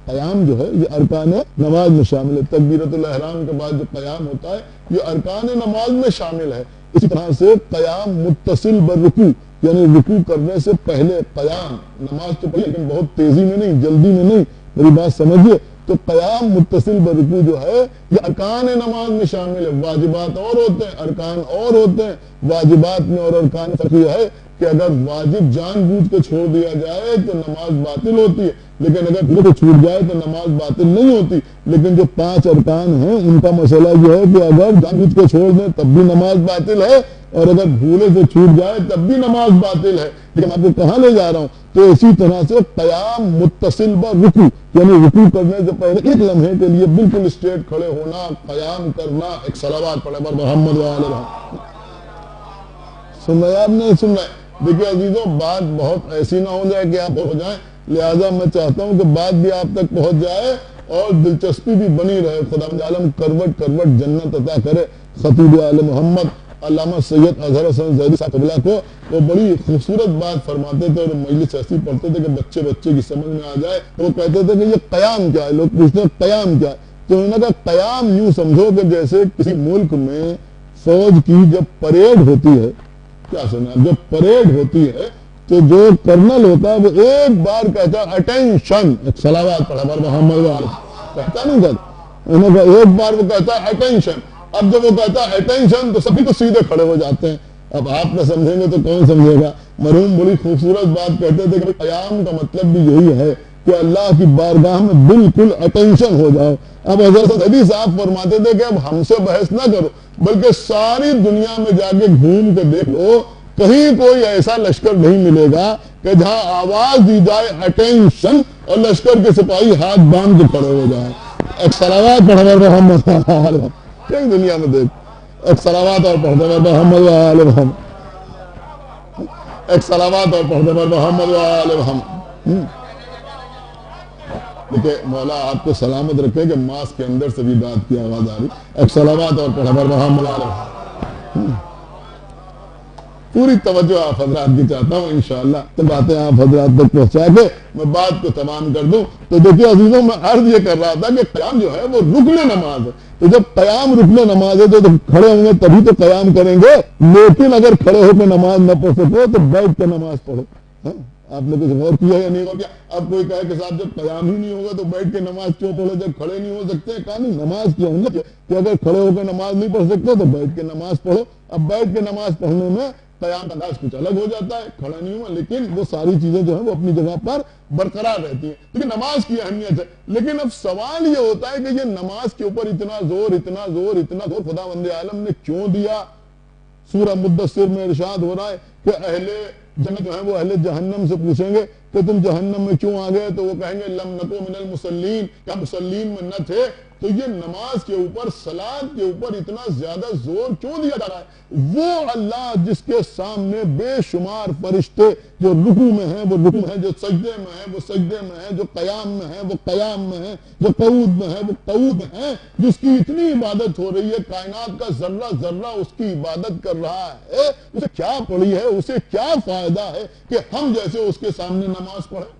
قیام جو ہے یہ ارکان نماز میں شامل ہے۔ تکبیرۃ الاحرام کے بعد جو قیام ہوتا ہے یہ ارکان نماز میں شامل ہے۔ اسی طرح سے قیام متصل بالرکوع، یعنی رکوع کرنے سے پہلے قیام، نماز تو پڑھی لیکن بہت تیزی میں نہیں، جلدی میں نہیں، میری بات سمجھیے۔ تو تو قیام متصل برکوع جو ہے یہ ارکان نماز میں شامل ہے. واجبات اور ہوتے ہیں، ارکان اور ہوتے ہیں. واجبات میں اور ارکان فرق یہ ہے کہ اگر واجب جان بوجھ کے چھوڑ دیا جائے تو نماز باطل ہوتی ہے، لیکن اگر بھول کے چھوٹ جائے تو نماز باطل نہیں ہوتی. لیکن جو 5 ارکان ہیں ان کا مسئلہ یہ ہے کہ اگر جان بوجھ کے چھوڑ دیں تب بھی نماز باطل ہے، اور اگر بھولے سے چھوٹ جائے تب بھی نماز باطل ہے. لیکن آپ کو کہاں لے جا رہا ہوں؟ تو اسی طرح سے قیام متصل برکوع، یعنی رکوع کرنے سے پہلے ایک لمحے کے لیے بالکل اسٹریٹ کھڑے ہونا، قیام کرنا. ایک صلوات پڑھے بر محمد وآل محمد. سن رہے آپ نہیں سن رہے؟ دیکھیے عزیزوں، بات بہت ایسی نہ ہو جائے کہ آپ ہو جائیں، لہذا میں چاہتا ہوں کہ بات بھی آپ تک پہنچ جائے اور دلچسپی بھی بنی رہے. خدا عالم کروٹ کروٹ جنت عطا کرے. خطیب آل محمد علامہ سید اظہر حسن زیدی صاحب قبلہ کو وہ بڑی خوبصورت بات فرماتے تھے اور مجلس ایسی پڑھتے تھے کہ بچے بچے کی سمجھ میں آ جائے. وہ کہتے تھے کہ یہ قیام کیا ہے؟ لوگ پوچھتے ہیں قیام کیا ہے؟ تو انہوں نے کہا قیام یوں سمجھو کہ جیسے کسی ملک میں فوج کی جب پریڈ ہوتی ہے، کیا سنا، جب پریڈ ہوتی ہے تو جو کرنل ہوتا ہے وہ ایک بار کہتا ہے اٹینشن. ایک صلوات پڑھا بر محمد کہتا نہیں کہتا، انہوں نے ایک بار وہ کہتا ہے اٹینشن. اب جب وہ کہتا ہے اٹینشن تو سبھی تو سیدھے کھڑے ہو جاتے ہیں. اب آپ نہ سمجھیں گے تو کون سمجھے گا؟ مرحوم بڑی خوبصورت بات کہتے تھے کہ قیام کا مطلب بھی یہی ہے کہ اللہ کی بارگاہ میں بالکل اٹینشن ہو جاؤ. اب حضرت زیدی صاحب فرماتے تھے کہ اب ہم سے بحث نہ کرو بلکہ ساری دنیا میں جا کے گھوم کے دیکھ لو، کہیں کوئی ایسا لشکر نہیں ملے گا کہ جہاں آواز دی جائے اٹینشن اور لشکر کے سپاہی ہاتھ باندھ کے کھڑے ہو جائیں. ایک صلوات پڑھا محمد دنیا میں دیکھ، ایک صلوات اور پڑھتے ہیں محمد وآل محمد. ایک صلوات اور پڑھتے ہیں محمد وآل محمد. دیکھیں مولا آپ کو سلامت رکھے کہ ماسک کے اندر سے بھی بات کی آواز آ رہی. ایک صلوات اور پڑھتے ہیں محمد وآل محمد. پوری توجہ آپ حضرات کی چاہتا ہوں انشاءاللہ تو باتیں آپ حضرات تک پہنچا کے میں بات کو تمام کر دوں. تو دیکھیے عزیزوں، میں عرض یہ کر رہا تھا کہ قیام جو ہے وہ رکن نماز ہے. تو جب قیام رکن نماز ہے تو جب کھڑے ہوں گے تبھی تو قیام کریں گے. لیکن اگر کھڑے ہو کے نماز نہ پڑھ سکو تو بیٹھ کے نماز پڑھو. آپ نے کچھ غور کیا یا نہیں غور کیا؟ اب کوئی کہے کہ صاحب جب قیام ہی نہیں ہوگا تو بیٹھ کے نماز کیوں پڑھو؟ جب کھڑے نہیں ہو سکتے کہا نہیں نماز کیا ہوں گے کہ اگر کھڑے ہو کے نماز نہیں پڑھ سکتے تو بیٹھ کے نماز پڑھو. اب بیٹھ کے نماز پڑھنے میں قیام کا انداز کچھ الگ ہو جاتا ہے، کھڑا نہیں ہوا، لیکن وہ ساری چیزیں جو ہیں وہ اپنی جگہ پر برقرار رہتی ہیں. لیکن نماز کی اہمیت ہے. لیکن اب سوال یہ ہوتا ہے کہ یہ نماز کے اوپر اتنا زور خداوند عالم نے کیوں دیا؟ سورہ مدثر میں ارشاد ہو رہا ہے کہ اہل جنت جو ہیں وہ اہل جہنم سے پوچھیں گے کہ تم جہنم میں کیوں آ گئے؟ تو وہ کہیں گے لم نکو من المصلین، کیا مسلین میں نہ تھے؟ تو یہ نماز کے اوپر، صلاۃ کے اوپر اتنا زیادہ زور کیوں دیا جا رہا ہے؟ وہ اللہ جس کے سامنے بے شمار فرشتے جو رکوع میں ہیں وہ رکوع میں ہیں، جو سجدے میں ہیں وہ سجدے میں ہیں، جو قیام میں ہیں وہ قیام میں ہیں، جو قعود میں ہیں وہ قعود میں ہیں، جس کی اتنی عبادت ہو رہی ہے، کائنات کا ذرہ ذرہ اس کی عبادت کر رہا ہے. اسے کیا پڑی ہے، اسے کیا فائدہ ہے کہ ہم جیسے اس کے سامنے نماز پڑھیں؟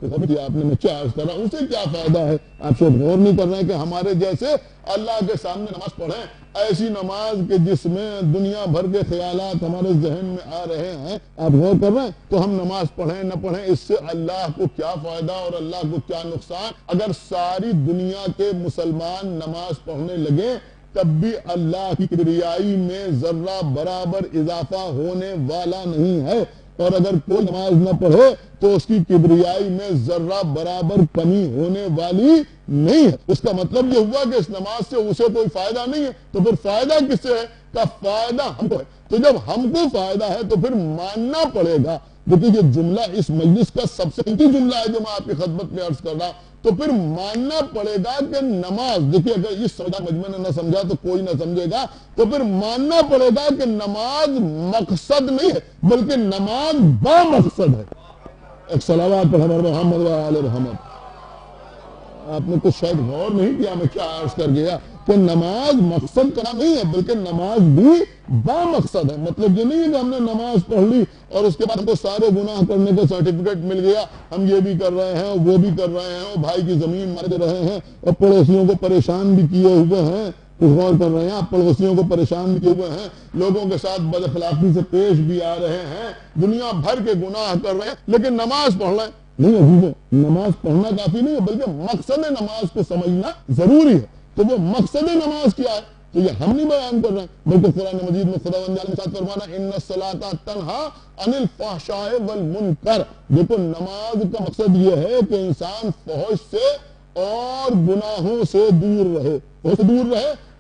آپ نے مجھے عرض کرا اسے کیا فائدہ ہے؟ آپ سے غور نہیں کر رہے ہیں کہ ہمارے جیسے اللہ کے سامنے نماز پڑھیں، ایسی نماز کہ جس میں دنیا بھر کے خیالات ہمارے ذہن میں آ رہے ہیں. آپ غور کر رہے ہیں؟ تو ہم نماز پڑھیں نہ پڑھیں اس سے اللہ کو کیا فائدہ اور اللہ کو کیا نقصان؟ اگر ساری دنیا کے مسلمان نماز پڑھنے لگے تب بھی اللہ کی کبریائی میں ذرہ برابر اضافہ ہونے والا نہیں ہے، اور اگر کوئی نماز نہ پڑھے تو اس کی کبریائی میں ذرہ برابر کمی ہونے والی نہیں ہے. اس کا مطلب یہ ہوا کہ اس نماز سے اسے کوئی فائدہ نہیں ہے. تو پھر فائدہ کس سے ہے؟ کا فائدہ ہم کو ہے. تو جب ہم کو فائدہ ہے تو پھر ماننا پڑے گا. کیونکہ یہ جملہ اس مجلس کا سب سے قیمتی جملہ ہے جو میں آپ کی خدمت میں عرض کر رہا ہوں. تو پھر ماننا پڑے گا کہ نماز، دیکھیے اگر اس سودا مجمع نے نہ سمجھا تو کوئی نہ سمجھے گا. تو پھر ماننا پڑے گا کہ نماز مقصد نہیں ہے بلکہ نماز با مقصد ہے. ایک صلوات پڑھا محمد وآل محمد. آپ نے کچھ شاید غور نہیں کیا میں کیا عرض کر گیا کہ نماز مقصد کا نہیں ہے بلکہ نماز بھی با مقصد ہے. مطلب یہ نہیں ہے کہ ہم نے نماز پڑھ لی اور اس کے بعد ہم کو سارے گناہ کرنے کا سرٹیفکیٹ مل گیا، ہم یہ بھی کر رہے ہیں وہ بھی کر رہے ہیں اور بھائی کی زمین مار رہے ہیں اور پڑوسیوں کو پریشان بھی کیے ہوئے ہیں. غور کر رہے ہیں آپ، پڑوسیوں کو پریشان بھی کیے ہوئے ہیں، لوگوں کے ساتھ بد اخلاقی سے پیش بھی آ رہے ہیں، دنیا بھر کے گناہ کر رہے ہیں، لیکن نماز پڑھ رہے ہیں. نہیں عزیزوں، نماز پڑھنا کافی نہیں ہے بلکہ مقصد نماز کو سمجھنا ضروری ہے. تو وہ مقصد نماز کیا ہے تو یہ ہم نہیں بیان کر رہے ہیں، بلکہ قرآن مجید میں خداوند عالم ساتھ فرمانا ان الصلاۃ تنہا عن الفحشاء والمنکر. دیکھو نماز کا مقصد یہ ہے کہ انسان فحش سے اور گناہوں سے دور رہے،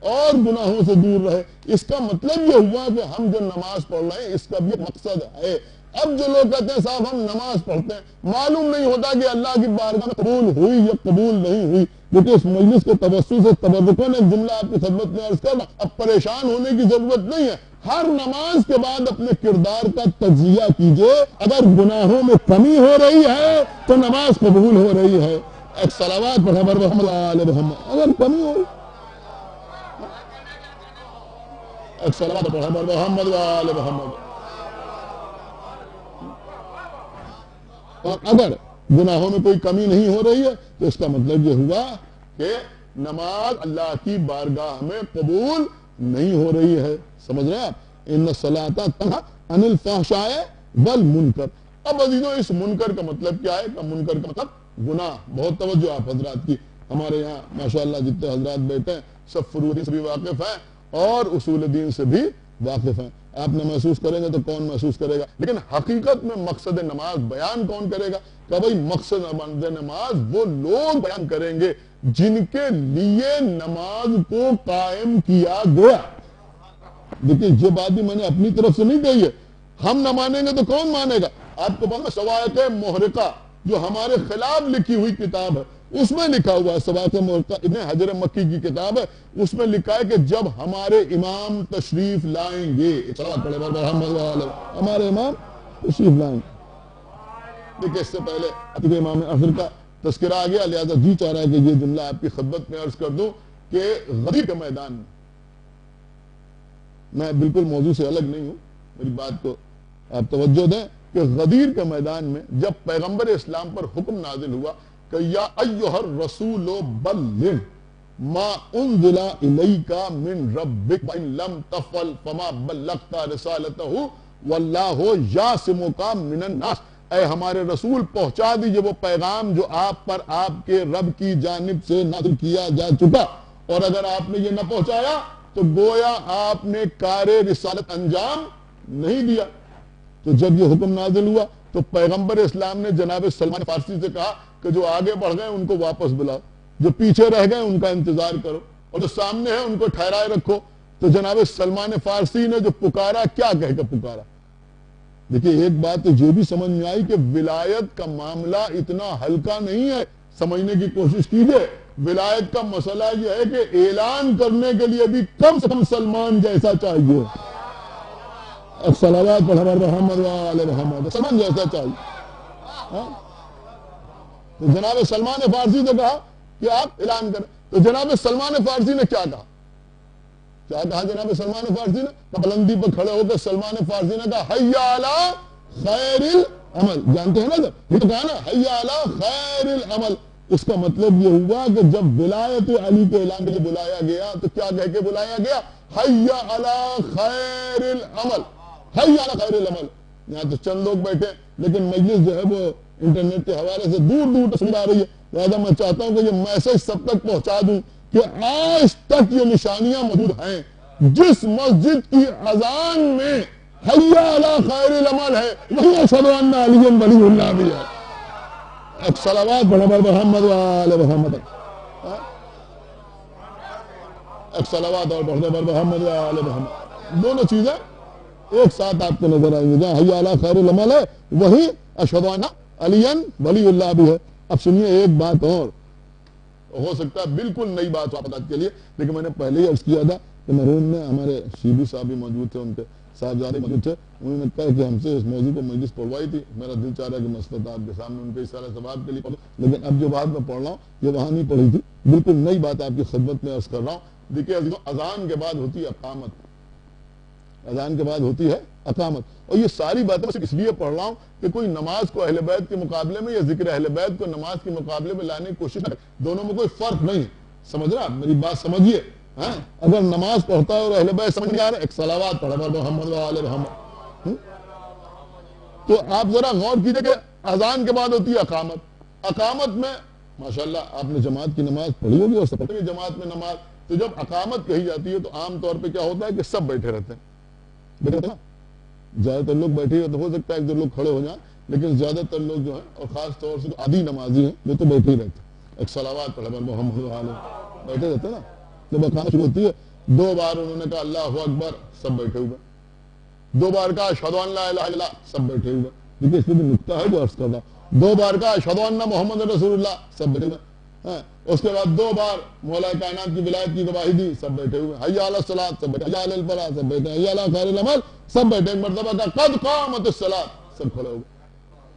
اور گناہوں سے دور رہے. اس کا مطلب یہ ہوا کہ ہم جو نماز پڑھ رہے ہیں اس کا بھی مقصد ہے. اب جو لوگ کہتے ہیں صاحب ہم نماز پڑھتے ہیں، معلوم نہیں ہوتا کہ اللہ کی بارگاہ میں قبول ہوئی یا قبول نہیں ہوئی. کیونکہ اس مجلس کے توسط سے تبرکن ایک جملہ آپ کی خدمت میں عرض کرنا، اب پریشان ہونے کی ضرورت نہیں ہے. ہر نماز کے بعد اپنے کردار کا تجزیہ کیجئے. اگر گناہوں میں کمی ہو رہی ہے تو نماز قبول ہو رہی ہے. ایک صلوات پڑھا بر محمد آل محمد. اگر کمی ہو رہی ایک صلوات پڑھا بر محمد آل محمد. اور اگر گناہوں میں کوئی کمی نہیں ہو رہی ہے تو اس کا مطلب یہ ہوا کہ نماز اللہ کی بارگاہ میں قبول نہیں ہو رہی ہے. سمجھ رہے ہیں آپ؟ ان الصلاۃ تنہا عن الفحشاء والمنکر. اب عزیزوں اس منکر کا مطلب کیا ہے؟ کہ منکر کا مطلب گناہ. بہت توجہ آپ حضرات کی. ہمارے یہاں ماشاءاللہ جتنے حضرات بیٹھے ہیں سب فروع سے بھی واقف ہیں اور اصول دین سے بھی واقف ہیں. آپ نے محسوس کریں گے تو کون محسوس کرے گا؟ لیکن حقیقت میں مقصد نماز بیان کون کرے گا؟ کہ بھائی مقصد نماز وہ لوگ بیان کریں گے جن کے لیے نماز کو قائم کیا گیا. دیکھیں یہ بات بھی میں نے اپنی طرف سے نہیں کہی ہے. ہم نہ مانیں گے تو کون مانے گا؟ آپ کو پتا سوائق محرقہ جو ہمارے خلاف لکھی ہوئی کتاب ہے اس میں لکھا ہوا ہے، سوائق محرقہ ابن حجر مکی کی کتاب ہے، اس میں لکھا ہے کہ جب ہمارے امام تشریف لائیں گے، ہمارے امام تشریف لائیں گے. دیکھیں اس سے پہلے ابھی امام اخر کا تذکرہ آ گیا، لہذا جی چاہ رہا ہے کہ یہ جملہ آپ کی خدمت میں عرض کر دوں کہ غدیر کے میدان میں بالکل موضوع سے الگ نہیں ہوں، میری بات کو آپ توجہ دیں کہ غدیر کے میدان میں جب پیغمبر اسلام پر حکم نازل ہوا کہ یا ایھا الرسول بلغ ما انزل الیک من ربک وان لم تفعل فما بلغت رسالتہ واللہ یعصمک من الناس. اے ہمارے رسول پہنچا دیجئے وہ پیغام جو آپ پر آپ کے رب کی جانب سے نازل کیا جا چکا، اور اگر آپ نے یہ نہ پہنچایا تو گویا آپ نے کار رسالت انجام نہیں دیا. تو جب یہ حکم نازل ہوا تو پیغمبر اسلام نے جناب سلمان فارسی سے کہا کہ جو آگے بڑھ گئے ان کو واپس بلاؤ، جو پیچھے رہ گئے ان کا انتظار کرو، اور جو سامنے ہیں ان کو ٹھہرائے رکھو. تو جناب سلمان فارسی نے جو پکارا کیا کہہ کے پکارا؟ دیکھیں ایک بات تو یہ بھی سمجھ میں آئی کہ ولایت کا معاملہ اتنا ہلکا نہیں ہے. سمجھنے کی کوشش کیجئے. ولایت کا مسئلہ یہ ہے کہ اعلان کرنے کے لیے بھی کم سے کم سلمان جیسا چاہیے. صلوات پر محمد وآل محمد. سلمان جیسا چاہیے. تو جناب سلمان فارسی نے کہا کہ آپ اعلان کریں. تو جناب سلمان فارسی نے کیا کہا؟ کیا کہا جناب سلمان فارسی نے؟ بلندی پر کھڑے ہو کر سلمان فارسی نے کہا حی علی خیر العمل. جانتے ہیں نا جب یہ تو کہا نا حی علی خیر العمل. اس کا مطلب یہ ہوا کہ جب ولایت علی کے اعلان کے لیے بلایا گیا تو کیا کہہ کے بلایا گیا؟ حی علی خیر العمل. حی علی خیر العمل. یہاں تو چند لوگ بیٹھے لیکن مجلس جو ہے وہ انٹرنیٹ کے حوالے سے دور دور تصویر آ رہی ہے. لہذا میں چاہتا ہوں کہ یہ میسج سب تک پہنچا دوں کہ آج تک یہ نشانیاں موجود ہیں. جس مسجد کی اذان میں حی علی خیر العمل ہے وہی اشہد ان علی ولی اللہ بھی ہے. ایک صلوات پڑھا بر محمد وآل محمد. ایک صلوات اور پڑھنے بر محمد وآل محمد. دونوں چیزیں ایک ساتھ آپ کو نظر آئیں گے. جہاں حی علی خیر العمل ہے وہی اشہد ان علی ولی اللہ بھی ہے. اب سنیے ایک بات اور، ہو سکتا ہے بالکل نئی بات آپ کے لیے، لیکن میں نے پہلے ہی عرض کیا تھا کہ مرحوم میں ہمارے شیبو صاحب بھی موجود تھے، ان کے صاحبزادے موجود تھے. انہوں نے کہا کہ ہم سے اس موضوع کو مجلس پڑھوائی تھی. میرا دل چاہ رہا ہے کہ مسئلہ آپ کے سامنے ان کے اشارہ ثواب کے لیے پڑھوں، لیکن اب جو بات میں پڑھ رہا ہوں یہ وہاں نہیں پڑھی تھی. بالکل نئی بات آپ کی خدمت میں عرض کر رہا ہوں. دیکھیے اذان کے بعد ہوتی ہے اقامت. اذان کے بعد ہوتی ہے اقامت. اور یہ ساری باتیں میں اس لیے پڑھ رہا ہوں کہ کوئی نماز کو اہل بیت کے مقابلے میں یا ذکر اہل بیت کو نماز کے مقابلے میں لانے کی کوشش کرے. دونوں میں کوئی فرق نہیں. سمجھ رہا؟ میری بات سمجھیے. اگر نماز پڑھتا ہے اور اہل بیت سمجھ نہیں آ رہا، ایک صلوات پڑھا بر محمد وآل محمد. تو آپ ذرا غور کیجئے کہ اذان کے بعد ہوتی ہے اقامت. اقامت میں ماشاءاللہ آپ نے جماعت کی نماز پڑھی ہوگی اور سب پڑھیں گے جماعت میں نماز. تو جب اقامت کہی جاتی ہے تو عام طور پہ کیا ہوتا ہے کہ سب بیٹھے رہتے ہیں, بیٹھے رہتے ہیں نا, زیادہ تر لوگ بیٹھے ہوتے, ہو سکتا ہے ایک دو لوگ کھڑے ہو جائیں, لیکن زیادہ تر لوگ جو ہیں اور خاص طور سے عادی نمازی ہیں وہ تو بیٹھے ہی رہتے ہیں. ایک صلوات پڑھے بر محمد علیہ, بیٹھے رہتے ہیں نا. جب اقامت شروع ہوتی ہے 2 بار انہوں نے کہا اللہ اکبر, سب بیٹھے ہوئے. 2 بار کہا اشہدو ان لا الہ الا اللہ, سب بیٹھے ہوئے. دیکھیے اس میں بھی نکتہ ہے جو عرض کر رہا. 2 بار کہا اشہدو ان محمد رسول اللہ, سب بیٹھے ہوئے. اس کے بعد 2 بار مولا کائنات کی ولایت کی گواہی دی, سب بیٹھے ہوئے. حی علی الصلاۃ, سب بیٹھے. حی علی الفلاح, سب بیٹھے. حی علی خیر العمل, سب بیٹھے. ایک مرتبہ کہا قد قامت الصلاۃ, سب کھڑے ہو گئے.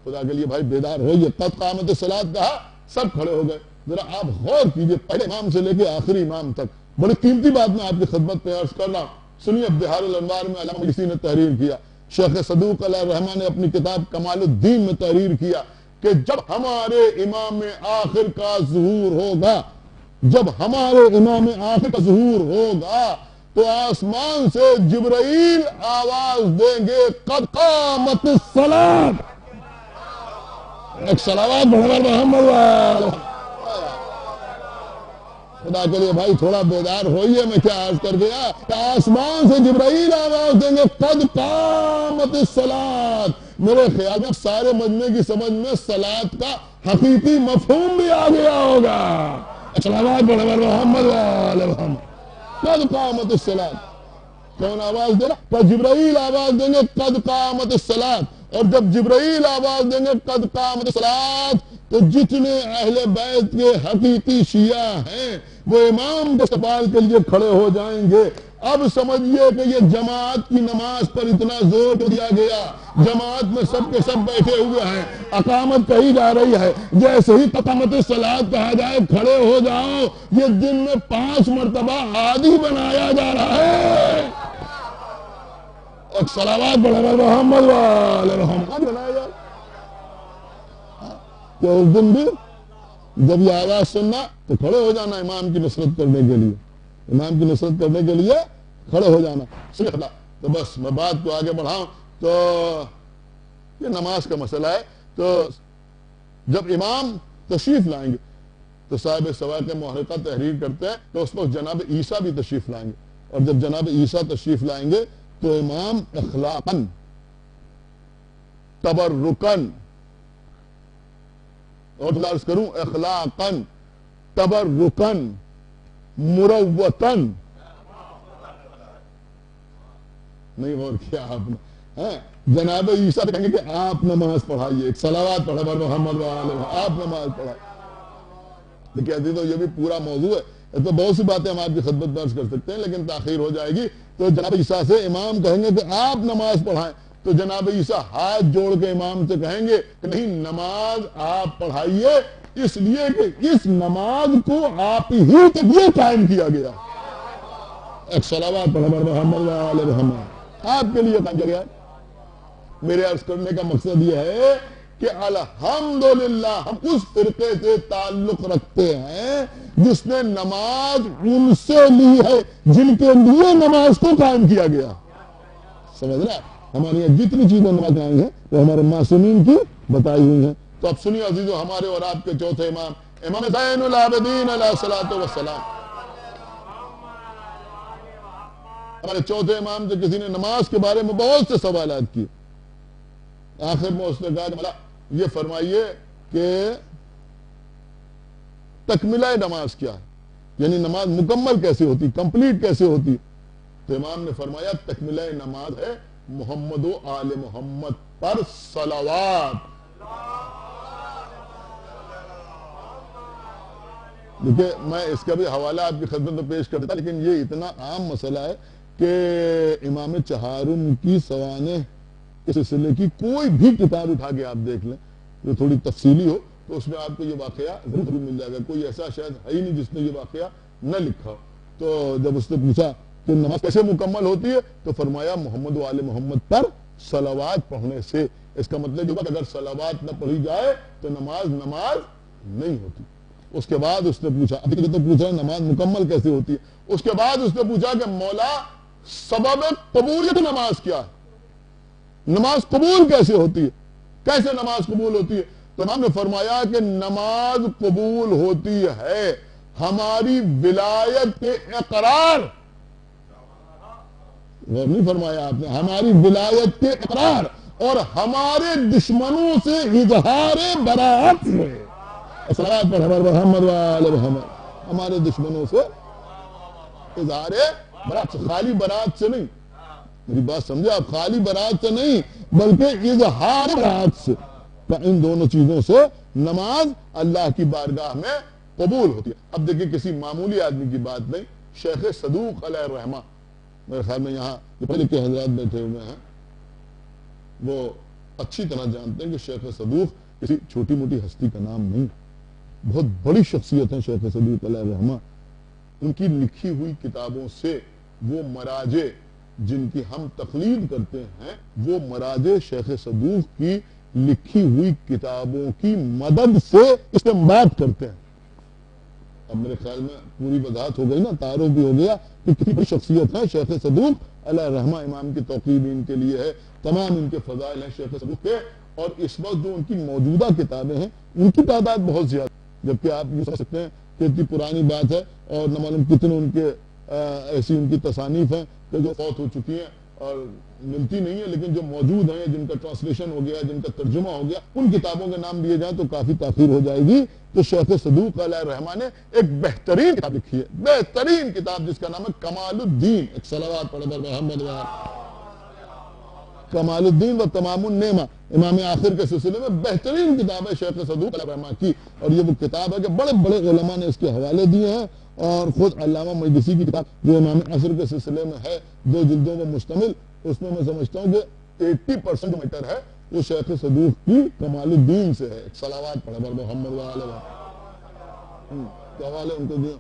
خدا کے لیے بھائی بیدار ہوئیے. قد قامت الصلاۃ کہا, سب کھڑے ہو گئے. ذرا آپ غور کیجئے, پہلے امام سے لے کے آخری امام تک. بڑی قیمتی بات میں آپ کی خدمت پہ عرض کر رہا ہوں. سنیے, بہار الانوار میں علامہ مجلسی نے تحریر کیا, شیخ صدوق علیہ الرحمہ نے اپنی کتاب کمال الدین میں تحریر کیا کہ جب ہمارے امام آخر کا ظہور ہوگا, جب ہمارے امام آخر کا ظہور ہوگا تو آسمان سے جبرائیل آواز دیں گے قد قامت الصلاۃ. ایک صلوات بڑھا محمد. خدا کے لیے بھائی تھوڑا بیدار ہوئیے. میں کیا عرض کر گیا کہ آسمان سے جبرائیل آواز دیں گے قد قامت الصلاۃ. میرے خیال میں سارے مجمع کی سمجھ میں صلاۃ کا حقیقی مفہوم بھی آ گیا ہوگا. صلوات بڑھا محمد وآل محمد. قد قامت الصلاۃ. کون آواز دے رہا؟ جبرائیل آواز دیں گے قد قامت الصلاۃ. اور جب جبرائیل آواز دیں گے قد قامت الصلاۃ تو جتنے اہل بیت کے حقیقی شیعہ ہیں وہ امام کے استقبال کے لیے کھڑے ہو جائیں گے. اب سمجھیے کہ یہ جماعت کی نماز پر اتنا زور دیا گیا, جماعت میں سب کے سب بیٹھے ہوئے ہیں, اقامت کہی جا رہی ہے, جیسے ہی اقامت الصلاۃ کہا جائے کھڑے ہو جاؤ, یہ دن میں 5 مرتبہ عادی بنایا جا رہا ہے. اور صلوات بڑھا محمد وآل محمد بنایا جا رہا ہے. کہ اس دن بھی جب یہ آواز سننا تو کھڑے ہو جانا امام کی نصرت کرنے کے لیے, امام کی نصرت کرنے کے لیے کھڑے ہو جانا. تو بس میں بات کو آگے بڑھاؤں تو یہ نماز کا مسئلہ ہے. تو جب امام تشریف لائیں گے تو صاحب سواق محرقہ تحریر کرتے ہیں تو اس وقت جناب عیسیٰ بھی تشریف لائیں گے. اور جب جناب عیسیٰ تشریف لائیں گے تو امام اخلاقاً, تبرکاً, اور عرض کروں اخلاقاً, تبرکاً, مروتاً, نہیں غور کیا آپ نے, جناب عیسیٰ کہیں گے کہ آپ نماز پڑھائیے, ایک صلوات پڑھا بر محمد وآلہ, آپ نماز پڑھائیے. دیکھیے عزیز تو یہ بھی پورا موضوع ہے, تو بہت سی باتیں ہم آپ کی خدمت میں عرض کر سکتے ہیں لیکن تاخیر ہو جائے گی. تو جناب عیسیٰ سے امام کہیں گے کہ آپ نماز پڑھائیں, تو جناب عیسیٰ ہاتھ جوڑ کے امام سے کہیں گے کہ نہیں, نماز آپ پڑھائیے, اس لیے کہ اس نماز کو آپ ہی کے لیے قائم کیا گیا. ایک صلوات پڑھا بر محمد وآل محمد, آپ کے لیے قائم کیا گیا ہے. میرے عرض کرنے کا مقصد یہ ہے کہ الحمدللہ ہم اس فرقے سے تعلق رکھتے ہیں جس نے نماز ان سے لی ہے جن کے لیے نماز کو قائم کیا گیا. سمجھ رہا ہے؟ ہمارے یہاں جتنی چیزیں نماز قائم ہیں وہ ہمارے معصومین کی بتائی ہوئی ہیں. تو اب سنیے عزیزو, ہمارے اور آپ کے چوتھے امام, امام زین العابدین علیہ الصلوۃ والسلام, ہمارے چوتھے امام سے کسی نے نماز کے بارے میں بہت سے سوالات کیے. آخر میں اس نے کہا کہ یہ فرمائیے کہ تکملہ نماز کیا ہے, یعنی نماز مکمل کیسے ہوتی, کمپلیٹ کیسے ہوتی. تو امام نے فرمایا تکملہ نماز ہے محمد و آل محمد پر صلوات. دیکھیے میں اس کا بھی حوالہ آپ کی خدمت میں پیش کرتا, لیکن یہ اتنا عام مسئلہ ہے کہ امام چہارم کی سوانح اس سلسلے کی کوئی بھی کتاب اٹھا کے آپ دیکھ لیں جو تھوڑی تفصیلی ہو تو اس میں آپ کو یہ واقعہ ضرور مل جائے گا. کوئی ایسا شاید ہے ہی نہیں جس نے یہ واقعہ نہ لکھا ہو. تو جب اس نے پوچھا کہ نماز کیسے مکمل ہوتی ہے تو فرمایا محمد و آل محمد پر صلوات پڑھنے سے. اس کا مطلب یہ کہ اگر صلوات نہ پڑھی جائے تو نماز نہیں ہوتی. اس کے بعد اس نے پوچھا, ابھی تو پوچھ رہا ہے نماز مکمل کیسے ہوتی ہے. اس کے بعد اس نے پوچھا کہ مولا سبب قبولیت نماز کیا ہے. نماز قبول کیسے ہوتی ہے؟ کیسے نماز قبول ہوتی ہے؟ تو امام نے فرمایا کہ نماز قبول ہوتی ہے ہماری ولایت کے اقرار، غور نہیں فرمایا آپ نے، ہماری ولایت کے اقرار اور ہمارے دشمنوں سے اظہار براءت سے، صلوات پڑھ محمد وآل محمد، ہمارے دشمنوں سے اظہار براءت سے، خالی براءت سے نہیں، میری بات سمجھے آپ، خالی براءت سے نہیں بلکہ اظہار براءت سے، ان دونوں چیزوں سے نماز اللہ کی بارگاہ میں قبول ہوتی ہے۔ اب دیکھیں کسی معمولی آدمی کی بات نہیں، شیخ صدوق علیہ الرحمہ، میرے خیال میں یہاں جو پہلے کے حضرات بیٹھے ہوئے ہیں وہ اچھی طرح جانتے ہیں کہ شیخ صدوق کسی چھوٹی موٹی ہستی کا نام نہیں، بہت بڑی شخصیت ہیں شیخ صدوق علیہ الرحمہ۔ ان کی لکھی ہوئی کتابوں سے وہ مراجع جن کی ہم تقلید کرتے ہیں، وہ مراجع شیخ صدوق کی لکھی ہوئی کتابوں کی مدد سے استنباط کرتے ہیں۔ اب میرے خیال میں پوری وضاحت ہو گئی نا، تعارف بھی ہو گیا کہ کتنی بڑی شخصیت ہے شیخ صدوق علیہ الرحمہ، امام کی توقیب ان کے لیے ہے، تمام ان کے فضائل ہیں شیخ صدوق کے، اور اس وقت جو ان کی موجودہ کتابیں ہیں ان کی تعداد بہت زیادہ، جبکہ آپ یہ سمجھ سکتے ہیں کہ اتنی پرانی بات ہے اور نہ معلوم کتنے ان کے ایسی ان کی تصانیف ہیں کہ جو فوت ہو چکی ہیں اور ملتی نہیں ہے، لیکن جو موجود ہیں جن کا ٹرانسلیشن ہو گیا، جن کا ترجمہ ہو گیا، ان کتابوں کے نام دیے جائیں تو کافی تاخیر ہو جائے گی۔ تو شیخ صدوق علیہ الرحمہ نے ایک بہترین کتاب لکھی ہے، بہترین کتاب جس کا نام ہے کمال الدین، ایک صلوات پڑھ محمد کمال الدین و تمام النعمہ، امام آخر کے سلسلے میں بہترین کتاب ہے شیخ صدوق علیہ الرحمہ کی، اور یہ وہ کتاب ہے کہ بڑے بڑے علماء نے اس کے حوالے دیے ہیں، اور خود علامہ مجلسی کی کتاب جو امام عصر کے سلسلے میں ہے 2 جلدوں میں مشتمل، اس میں سمجھتا ہوں کہ 80% جو میٹر ہے وہ شیخ صدوق کی کمال الدین سے ہے، ایک صلوات پڑھ محمد وآلہ کے حوالے ان کو دیا۔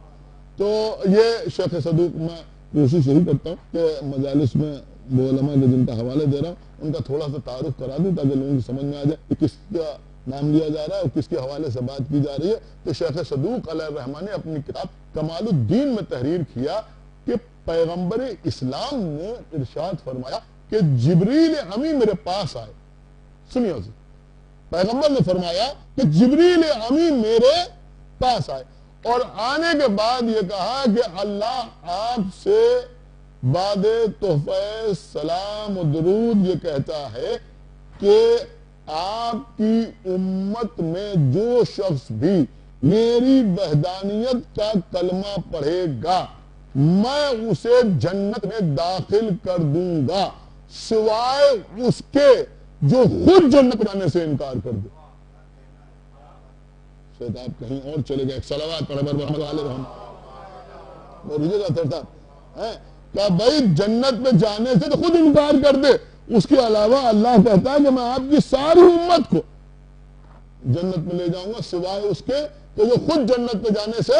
تو یہ شیخ صدوق میں کوشش یہی کرتا ہوں کہ مجالس میں وہ علماء جن کا حوالے دے رہا ہوں ان کا تھوڑا سا تعارف کرا دوں تاکہ لوگوں کی سمجھ میں آ جائے کہ کس کا نام لیا جا رہا ہے اور کس کے حوالے سے بات کی جا رہی ہے۔ تو شیخ صدوق علیہ الرحمہ نے اپنی کتاب کمال الدین میں تحریر کیا کہ پیغمبر اسلام نے ارشاد فرمایا کہ جبریل امی میرے پاس آئے، سنیے جی، پیغمبر نے فرمایا کہ جبریل امی میرے پاس آئے، اور آنے کے بعد یہ کہا کہ اللہ آپ سے بعد تحفہ سلام و درود یہ کہتا ہے کہ آپ کی امت میں جو شخص بھی میری وحدانیت کا کلمہ پڑھے گا میں اسے جنت میں داخل کر دوں گا سوائے اس کے جو خود جنت جانے سے انکار کر دے۔ شاید آپ کہیں اور چلے گئے، صلوات پڑھ محمد علیہ رحمہ اور رجے گا تھا کہ بھائی جنت میں جانے سے تو خود انکار کر دے، اس کے علاوہ اللہ کہتا ہے کہ میں آپ کی ساری امت کو جنت میں لے جاؤں گا سوائے اس کے کہ جو خود جنت میں جانے سے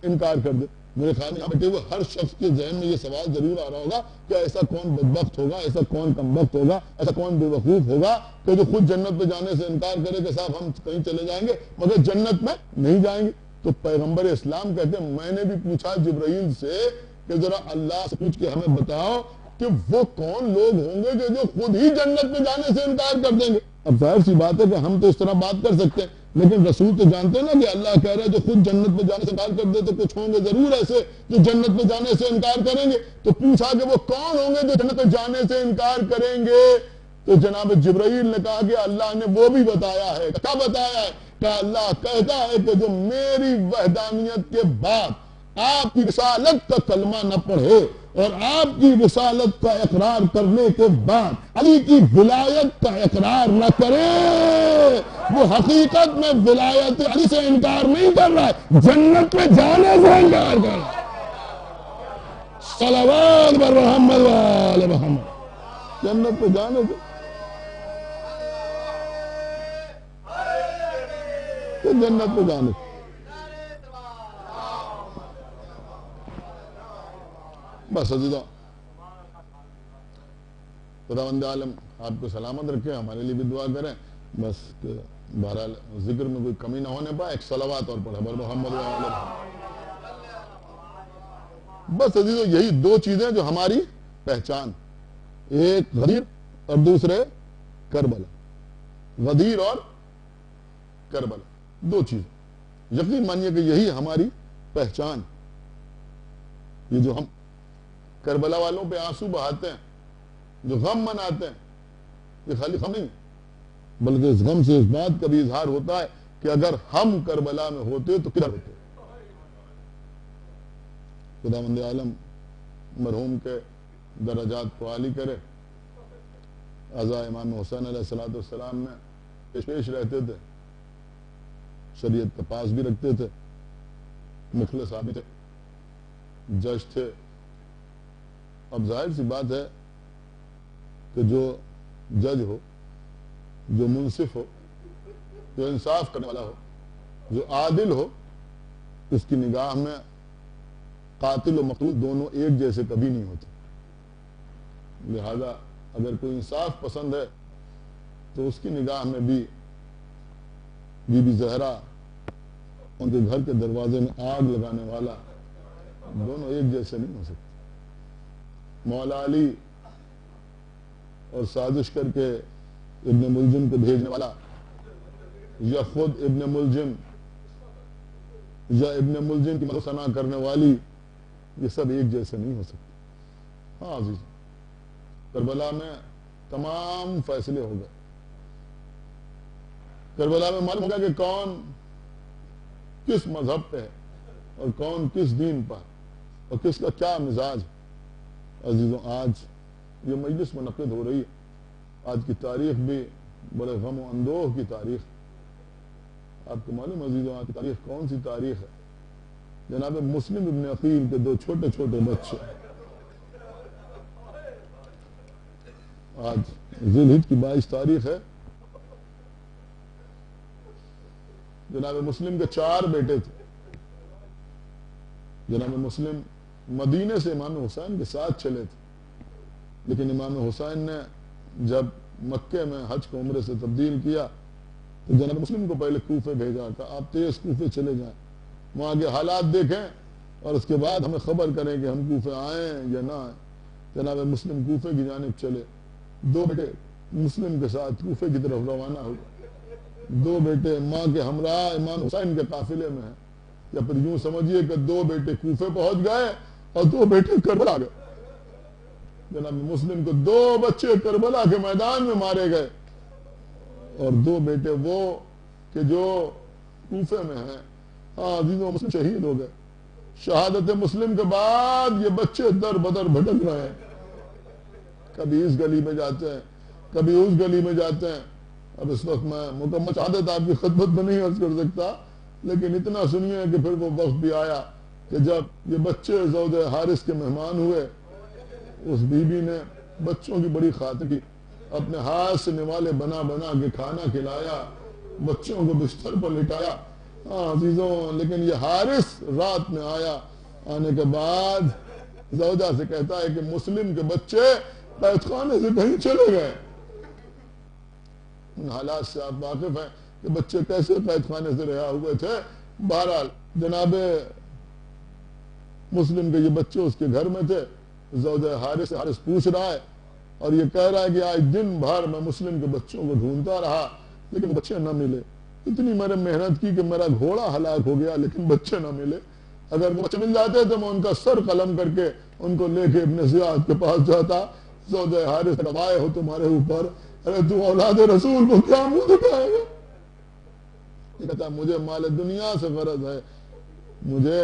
انکار کر دے۔ میرے خیال میں بیٹھے ہوئے ہر شخص کے ذہن میں یہ سوال ضرور آ رہا ہوگا کہ ایسا کون بدبخت ہوگا، ایسا کون کمبخت ہوگا، ایسا کون بے وقوف ہوگا کہ جو خود جنت میں جانے سے انکار کرے کہ صاحب ہم کہیں چلے جائیں گے مگر جنت میں نہیں جائیں گے۔ تو پیغمبر اسلام کہتے ہیں میں نے بھی پوچھا جبرائیل سے کہ ذرا اللہ سے پوچھ کے ہمیں بتاؤ کہ وہ کون لوگ ہوں گے کہ جو خود ہی جنت میں جانے سے انکار کر دیں گے۔ اب ظاہر سی بات ہے کہ ہم تو اس طرح بات کر سکتے ہیں لیکن رسول تو جانتے ہیں نا کہ اللہ کہہ رہا ہے جو خود جنت میں جانے سے انکار کر دے تو کچھ ہوں گے ضرور ایسے جو جنت میں جانے سے انکار کریں گے۔ تو پوچھا کہ وہ کون ہوں گے جو جنت میں جانے سے انکار کریں گے، تو جناب جبرائیل نے کہا کہ اللہ نے وہ بھی بتایا ہے۔ کیا بتایا ہے؟ کہ اللہ کہتا ہے کہ جو میری وحدانیت کے بعد آپ کی رسالت کا کلمہ نہ پڑھے اور آپ کی رسالت کا اقرار کرنے کے بعد علی کی ولایت کا اقرار نہ کرے وہ حقیقت میں ولایت علی سے انکار نہیں کر رہا ہے، جنت میں جانے سے انکار کر رہا ہے۔ صلوات بر محمد وآل محمد، جنت میں جانے سے جنت میں جانے سے بس عزیزاں خداوند عالم آپ کو سلامت رکھے، ہمارے لیے بھی دعا کریں بس کہ بہرحال ذکر میں کوئی کمی نہ ہونے پائے۔ ایک صلوات اور پڑھے بر محمد وآلہ۔ بس عزیزاں یہی 2 چیزیں جو ہماری پہچان، ایک غدیر اور دوسرے کربلا، غدیر اور کربلا، دو چیز یقین مانیے کہ یہی ہماری پہچان. یہ جو ہم کربلا والوں پہ آنسو بہاتے ہیں، جو غم مناتے ہیں، یہ خالی غم نہیں بلکہ اس غم سے اس بات کا بھی اظہار ہوتا ہے کہ اگر ہم کربلا میں ہوتے تو کدھر ہوتے. خداوند عالم مرحوم کے درجات کو عالی کرے. عزا امام حسین علیہ السلام میں پیش رہتے تھے، شریعت کا پاس بھی رکھتے تھے، مخلص آدمی تھے، جج تھے. اب ظاہر سی بات ہے کہ جو جج ہو، جو منصف ہو، جو انصاف کرنے والا ہو، جو عادل ہو، اس کی نگاہ میں قاتل و مقتول دونوں ایک جیسے کبھی نہیں ہوتے. لہذا اگر کوئی انصاف پسند ہے تو اس کی نگاہ میں بھی بی بی زہرا، ان کے گھر کے دروازے میں آگ لگانے والا، دونوں ایک جیسے نہیں ہو سکتے. مولا علی اور سازش کر کے ابن ملجم کو بھیجنے والا، یا خود ابن ملجم، یا ابن ملجم کی مدثنا کرنے والی، یہ سب ایک جیسے نہیں ہو سکتے. ہاں عزیز، کربلا میں تمام فیصلے ہو گئے. کربلا میں معلوم ہوگا کہ کون کس مذہب پہ ہے اور کون کس دین پر اور کس کا کیا مزاج. عزیزوں، آج یہ مجلس منعقد ہو رہی ہے، آج کی تاریخ بھی بڑے غم و اندوہ کی تاریخ. آپ کو معلوم عزیزوں آج کی تاریخ کون سی تاریخ ہے؟ جناب مسلم ابن عقیل کے دو چھوٹے چھوٹے بچے آج ذی الحجہ کی 22 تاریخ ہے. جناب مسلم کے 4 بیٹے تھے. جناب مسلم مدینے سے امام حسین کے ساتھ چلے تھے، لیکن امام حسین نے جب مکے میں حج کو عمرے سے تبدیل کیا تو جناب مسلم کو پہلے کوفے بھیجا، کہا آپ تیز کوفے چلے جائیں، وہاں کے حالات دیکھیں اور اس کے بعد ہمیں خبر کریں کہ ہم کوفے آئیں یا نہ آئیں. جناب مسلم کوفے کی جانب چلے. 2 بیٹے مسلم کے ساتھ کوفے کی طرف روانہ ہوئے. 2 بیٹے ماں کے ہمراہ امام حسین کے قافلے میں ہیں. یا پھر یوں سمجھیے کہ 2 بیٹے کوفے پہنچ گئے اور 2 بیٹے کربلا گئے. جناب مسلم کو 2 بچے کربلا کے میدان میں مارے گئے اور 2 بیٹے وہ کہ جو کوفے میں ہیں. ہاں عزیزوں، مسلم شہید ہو گئے. شہادت مسلم کے بعد یہ بچے در بدر بھٹک رہے ہیں، کبھی اس گلی میں جاتے ہیں، کبھی اس گلی میں جاتے ہیں. اب اس وقت میں مکمل شہادت آپ کی خدمت میں نہیں عرض کر سکتا، لیکن اتنا سنیے کہ پھر وہ وقت بھی آیا کہ جب یہ بچے زوج حارث کے مہمان ہوئے، اس بی بی نے بچوں کی بڑی خاطر کی، اپنے ہاتھ سے نوالے بنا بنا کے کھانا کھلایا، بچوں کو بستر پر لٹایا. ہاں عزیزوں، لیکن یہ حارث رات میں آیا. آنے کے بعد زوجہ سے کہتا ہے کہ مسلم کے بچے قید خانے سے کہیں چلے گئے. ان حالات سے آپ واقف ہیں کہ بچے کیسے قید خانے سے رہا ہوئے تھے. بہرحال جناب مسلم کے یہ بچے اس کے گھر میں تھے. زوجہ حارث پوچھ رہا ہے اور یہ کہہ رہا ہے کہ آج دن بھر میں مسلم کے بچوں کو ڈھونڈتا رہا لیکن بچے نہ ملے. اتنی میں نے محنت کی کہ میرا گھوڑا ہلاک ہو گیا لیکن بچے نہ ملے. اگر وہ بچے مل جاتے تو میں ان کا سر قلم کر کے ان کو لے کے ابن زیاد کے پاس جاتا. زوجہ حارث روائے ہو تمہارے اوپر، ارے تو اولاد رسول کو کیا منہ دکھائے گا؟ یہ کہتا مجھے مال دنیا سے غرض ہے، مجھے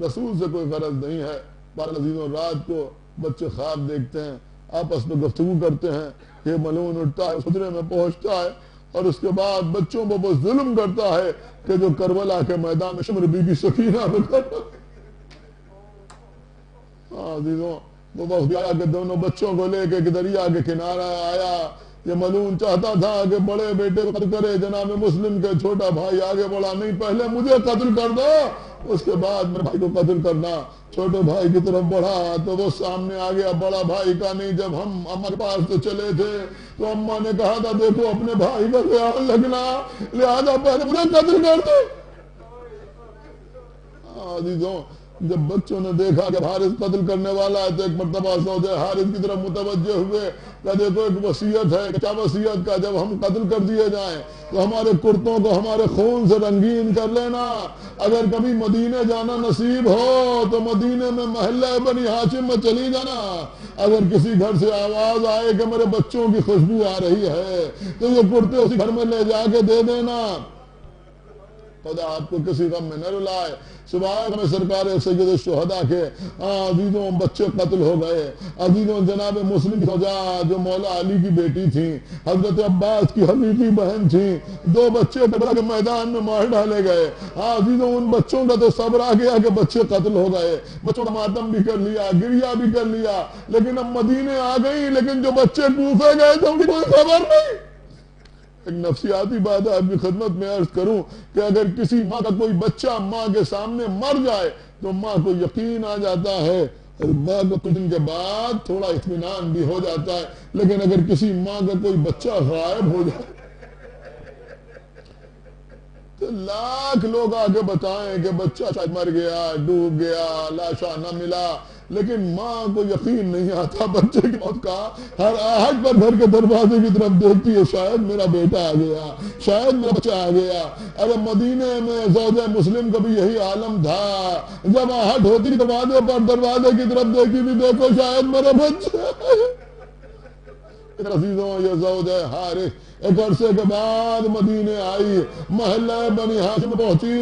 رسول سے کوئی غرض نہیں ہے. بہرحال عزیزوں، رات کو بچے خواب دیکھتے ہیں، آپس میں گفتگو کرتے ہیں. یہ ملعون اٹھتا ہے، حجرے میں پہنچتا ہے اور اس کے بعد بچوں کو وہ ظلم کرتا ہے کہ جو کربلا کے میدان میں شمر بی بی سکینہ میں کرتا. عزیزوں، وہ وقت آیا کہ دونوں بچوں کو لے کے دریا کے کنارہ آیا. یہ ملعون چاہتا تھا کہ بڑے بیٹے کو قتل کرے. جناب مسلم کے چھوٹا بھائی آگے بڑھا، نہیں پہلے مجھے قتل کر دو اس کے بعد میرے بھائی کو قتل کرنا. چھوٹے بھائی کی طرف بڑھا تو وہ سامنے آ گیا. بڑا بھائی کا نہیں. جب ہم اماں کے پاس تو چلے تھے تو اماں نے کہا تھا دیکھو اپنے بھائی کا خیال رکھنا، لہذا پہلے مجھے قتل کر دو. عزیزوں، جب بچوں نے دیکھا کہ حارث قتل کرنے والا ہے تو ایک مرتبہ زوجہ حارث کی طرف متوجہ ہوئے. کہ دیکھو ایک وصیت ہے، کیا وصیت کا؟ جب ہم قتل کر دیے جائیں تو ہمارے کرتوں کو ہمارے خون سے رنگین کر لینا، اگر کبھی مدینے جانا نصیب ہو تو مدینے میں محلہ بنی ہاشم میں چلی جانا، اگر کسی گھر سے آواز آئے کہ میرے بچوں کی خوشبو آ رہی ہے تو یہ کرتے اسی گھر میں لے جا کے دے دینا، خدا آپ کو کسی غم میں نہ رلائے۔ سبحان میں سرکار سید الشہداء کے عزیزوں بچے قتل ہو گئے، عزیزوں جناب مسلم کی سجا جو مولا علی کی بیٹی تھی، حضرت عباس کی حقیقی بہن تھی، 2 بچے کربلا کے میدان میں مار ڈالے گئے۔ عزیزوں ان بچوں کا تو صبر آ گیا کہ بچے قتل ہو گئے، بچوں کا ماتم بھی کر لیا، گریا بھی کر لیا، لیکن اب مدینے آ گئی، لیکن جو بچے کوفے گئے تو ان کی کوئی خبر نہیں۔ ایک نفسیاتی بات ہے آپ کی خدمت میں عرض کروں کہ اگر کسی ماں کا کوئی بچہ ماں کے سامنے مر جائے تو ماں کو یقین آ جاتا ہے اور ماں کو کچھ دن کے بعد تھوڑا اطمینان بھی ہو جاتا ہے، لیکن اگر کسی ماں کا کوئی بچہ غائب ہو جائے تو لاکھ لوگ آگے بتائیں کہ بچہ شاید مر گیا، ڈوب گیا، لاشا نہ ملا، لیکن ماں کو یقین نہیں آتا بچے کی موت کا۔ ہر آہٹ پر گھر کے دروازے کی طرف دیکھتی ہے، شاید میرا بیٹا آ گیا، شاید میرا بچہ آ گیا۔ ارے مدینے میں زوجہ مسلم کا بھی یہی عالم تھا، جب آہٹ ہوتی دروازے پر دروازے کی طرف دیکھی بھی، دیکھو شاید میرا بچہ۔ عزیزوں یہ زوجہ حارث ایک عرصے کے بعد مدینے آئی، محلہ بنی ہاشم پہنچی،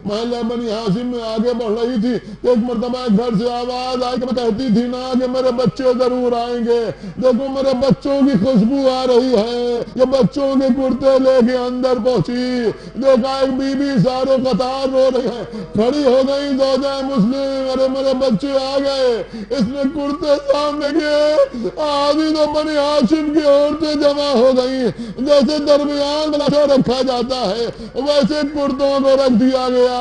محلہ بنی ہاشم میں آگے بڑھ رہی تھی، ایک مرتبہ ایک گھر سے آواز آئی کہ میں کہتی تھی نا کہ میرے بچے ضرور آئیں گے، دیکھو میرے بچوں کی خوشبو آ رہی ہے، یہ بچوں کے کرتے لے کے اندر پہنچی، دیکھا ایک بی بی سارے قطار رو رہے ہیں، کھڑی ہو گئی زوجہ مسلم، ارے میرے بچے آ گئے، اس نے کرتے سامنے کیے، عزیزوں بنی ہاشم کی عورتیں جمع ہو گئی، جیسے درمیان لاشا رکھا جاتا ہے ویسے کرتوں کو رکھ دیا گیا،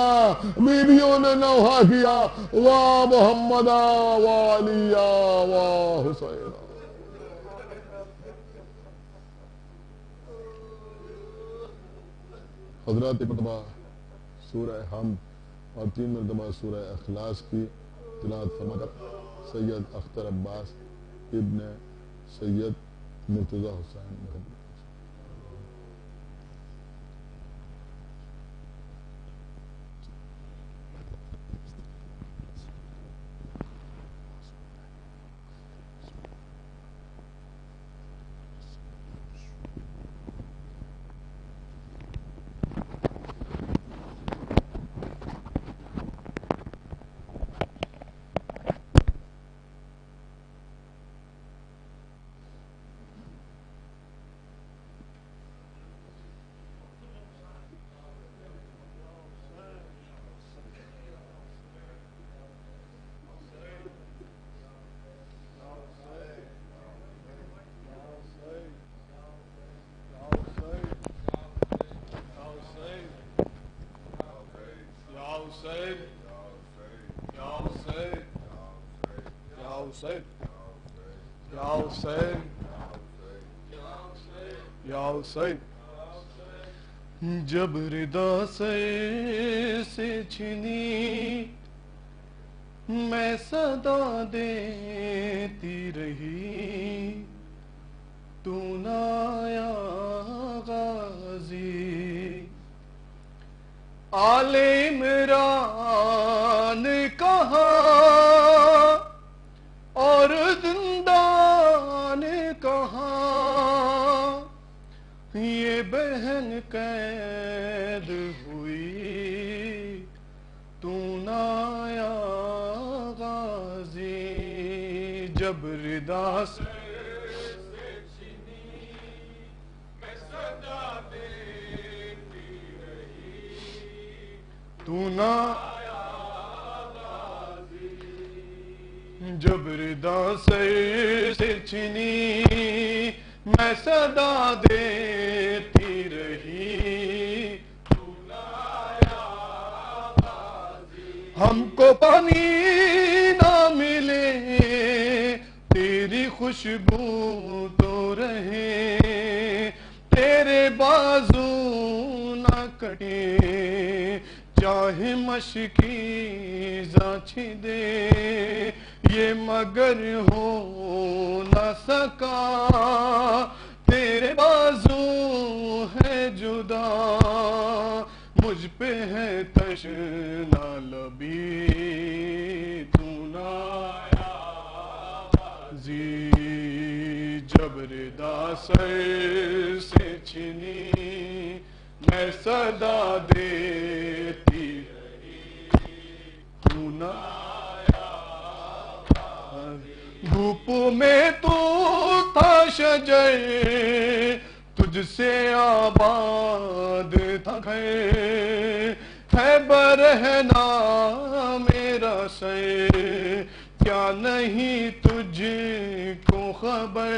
بیویوں نے نوحہ کیا، واہ محمد واہ علی واہ حسین۔ حضرات ایک مرتبہ سورہ حمد اور 3 مرتبہ سورہ اخلاص کی تلاوت فرما کر سید اختر عباس ابن سید مرتضی حسین محمد جب ردا سے چھنی میں صدا دیتی رہی، تو نہ آیا غازی آل عمران کہاں اور زندان کہاں، یہ بہن قید ہوئی تو نہ آیا غازی، جب ردا سے چھنی میں صدا دیتی رہی، تو نہ آیا غازی، جب ردا سے چھنی میں صدا دیتی رہی، تو نہ آیا غازی، ہم کو پانی نہ ملے تیری خوشبو تو رہے، تیرے بازو نہ کٹے چار راہ مشکی زاچھی دے یہ مگر ہو نہ سکا تیرے بازو ہے جدا مجھ پہ ہے تشنا لبی تو نہ آیا زی جب ردا سر سے چھنی میں صدا دیتی تو نہ آیا دھوپ میں تو تھا شجر تجھ سے آباد تھا گھر خیبر ہے نا میرا سر کیا نہیں تجھ کو خبر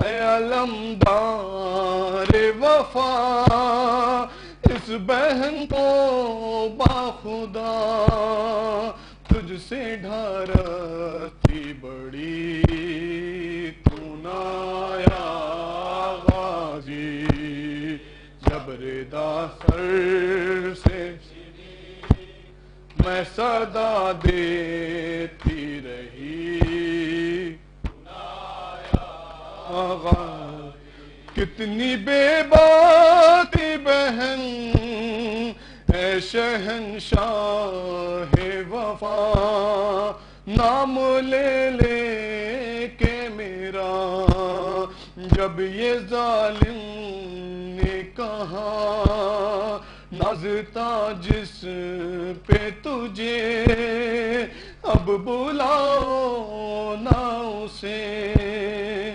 اے علمدار وفا اس بہن کو باخدا تجھ سے ڈھارتی بڑی تو نہ آیا غازی جب ردا سر سے میں صدا دیتی رہی کتنی بے باتی بہن اے شہنشاہ وفا نام لے لے کے میرا جب یہ ظالم نے کہا نازتا جس پہ تجھے اب بلاؤ نہ اسے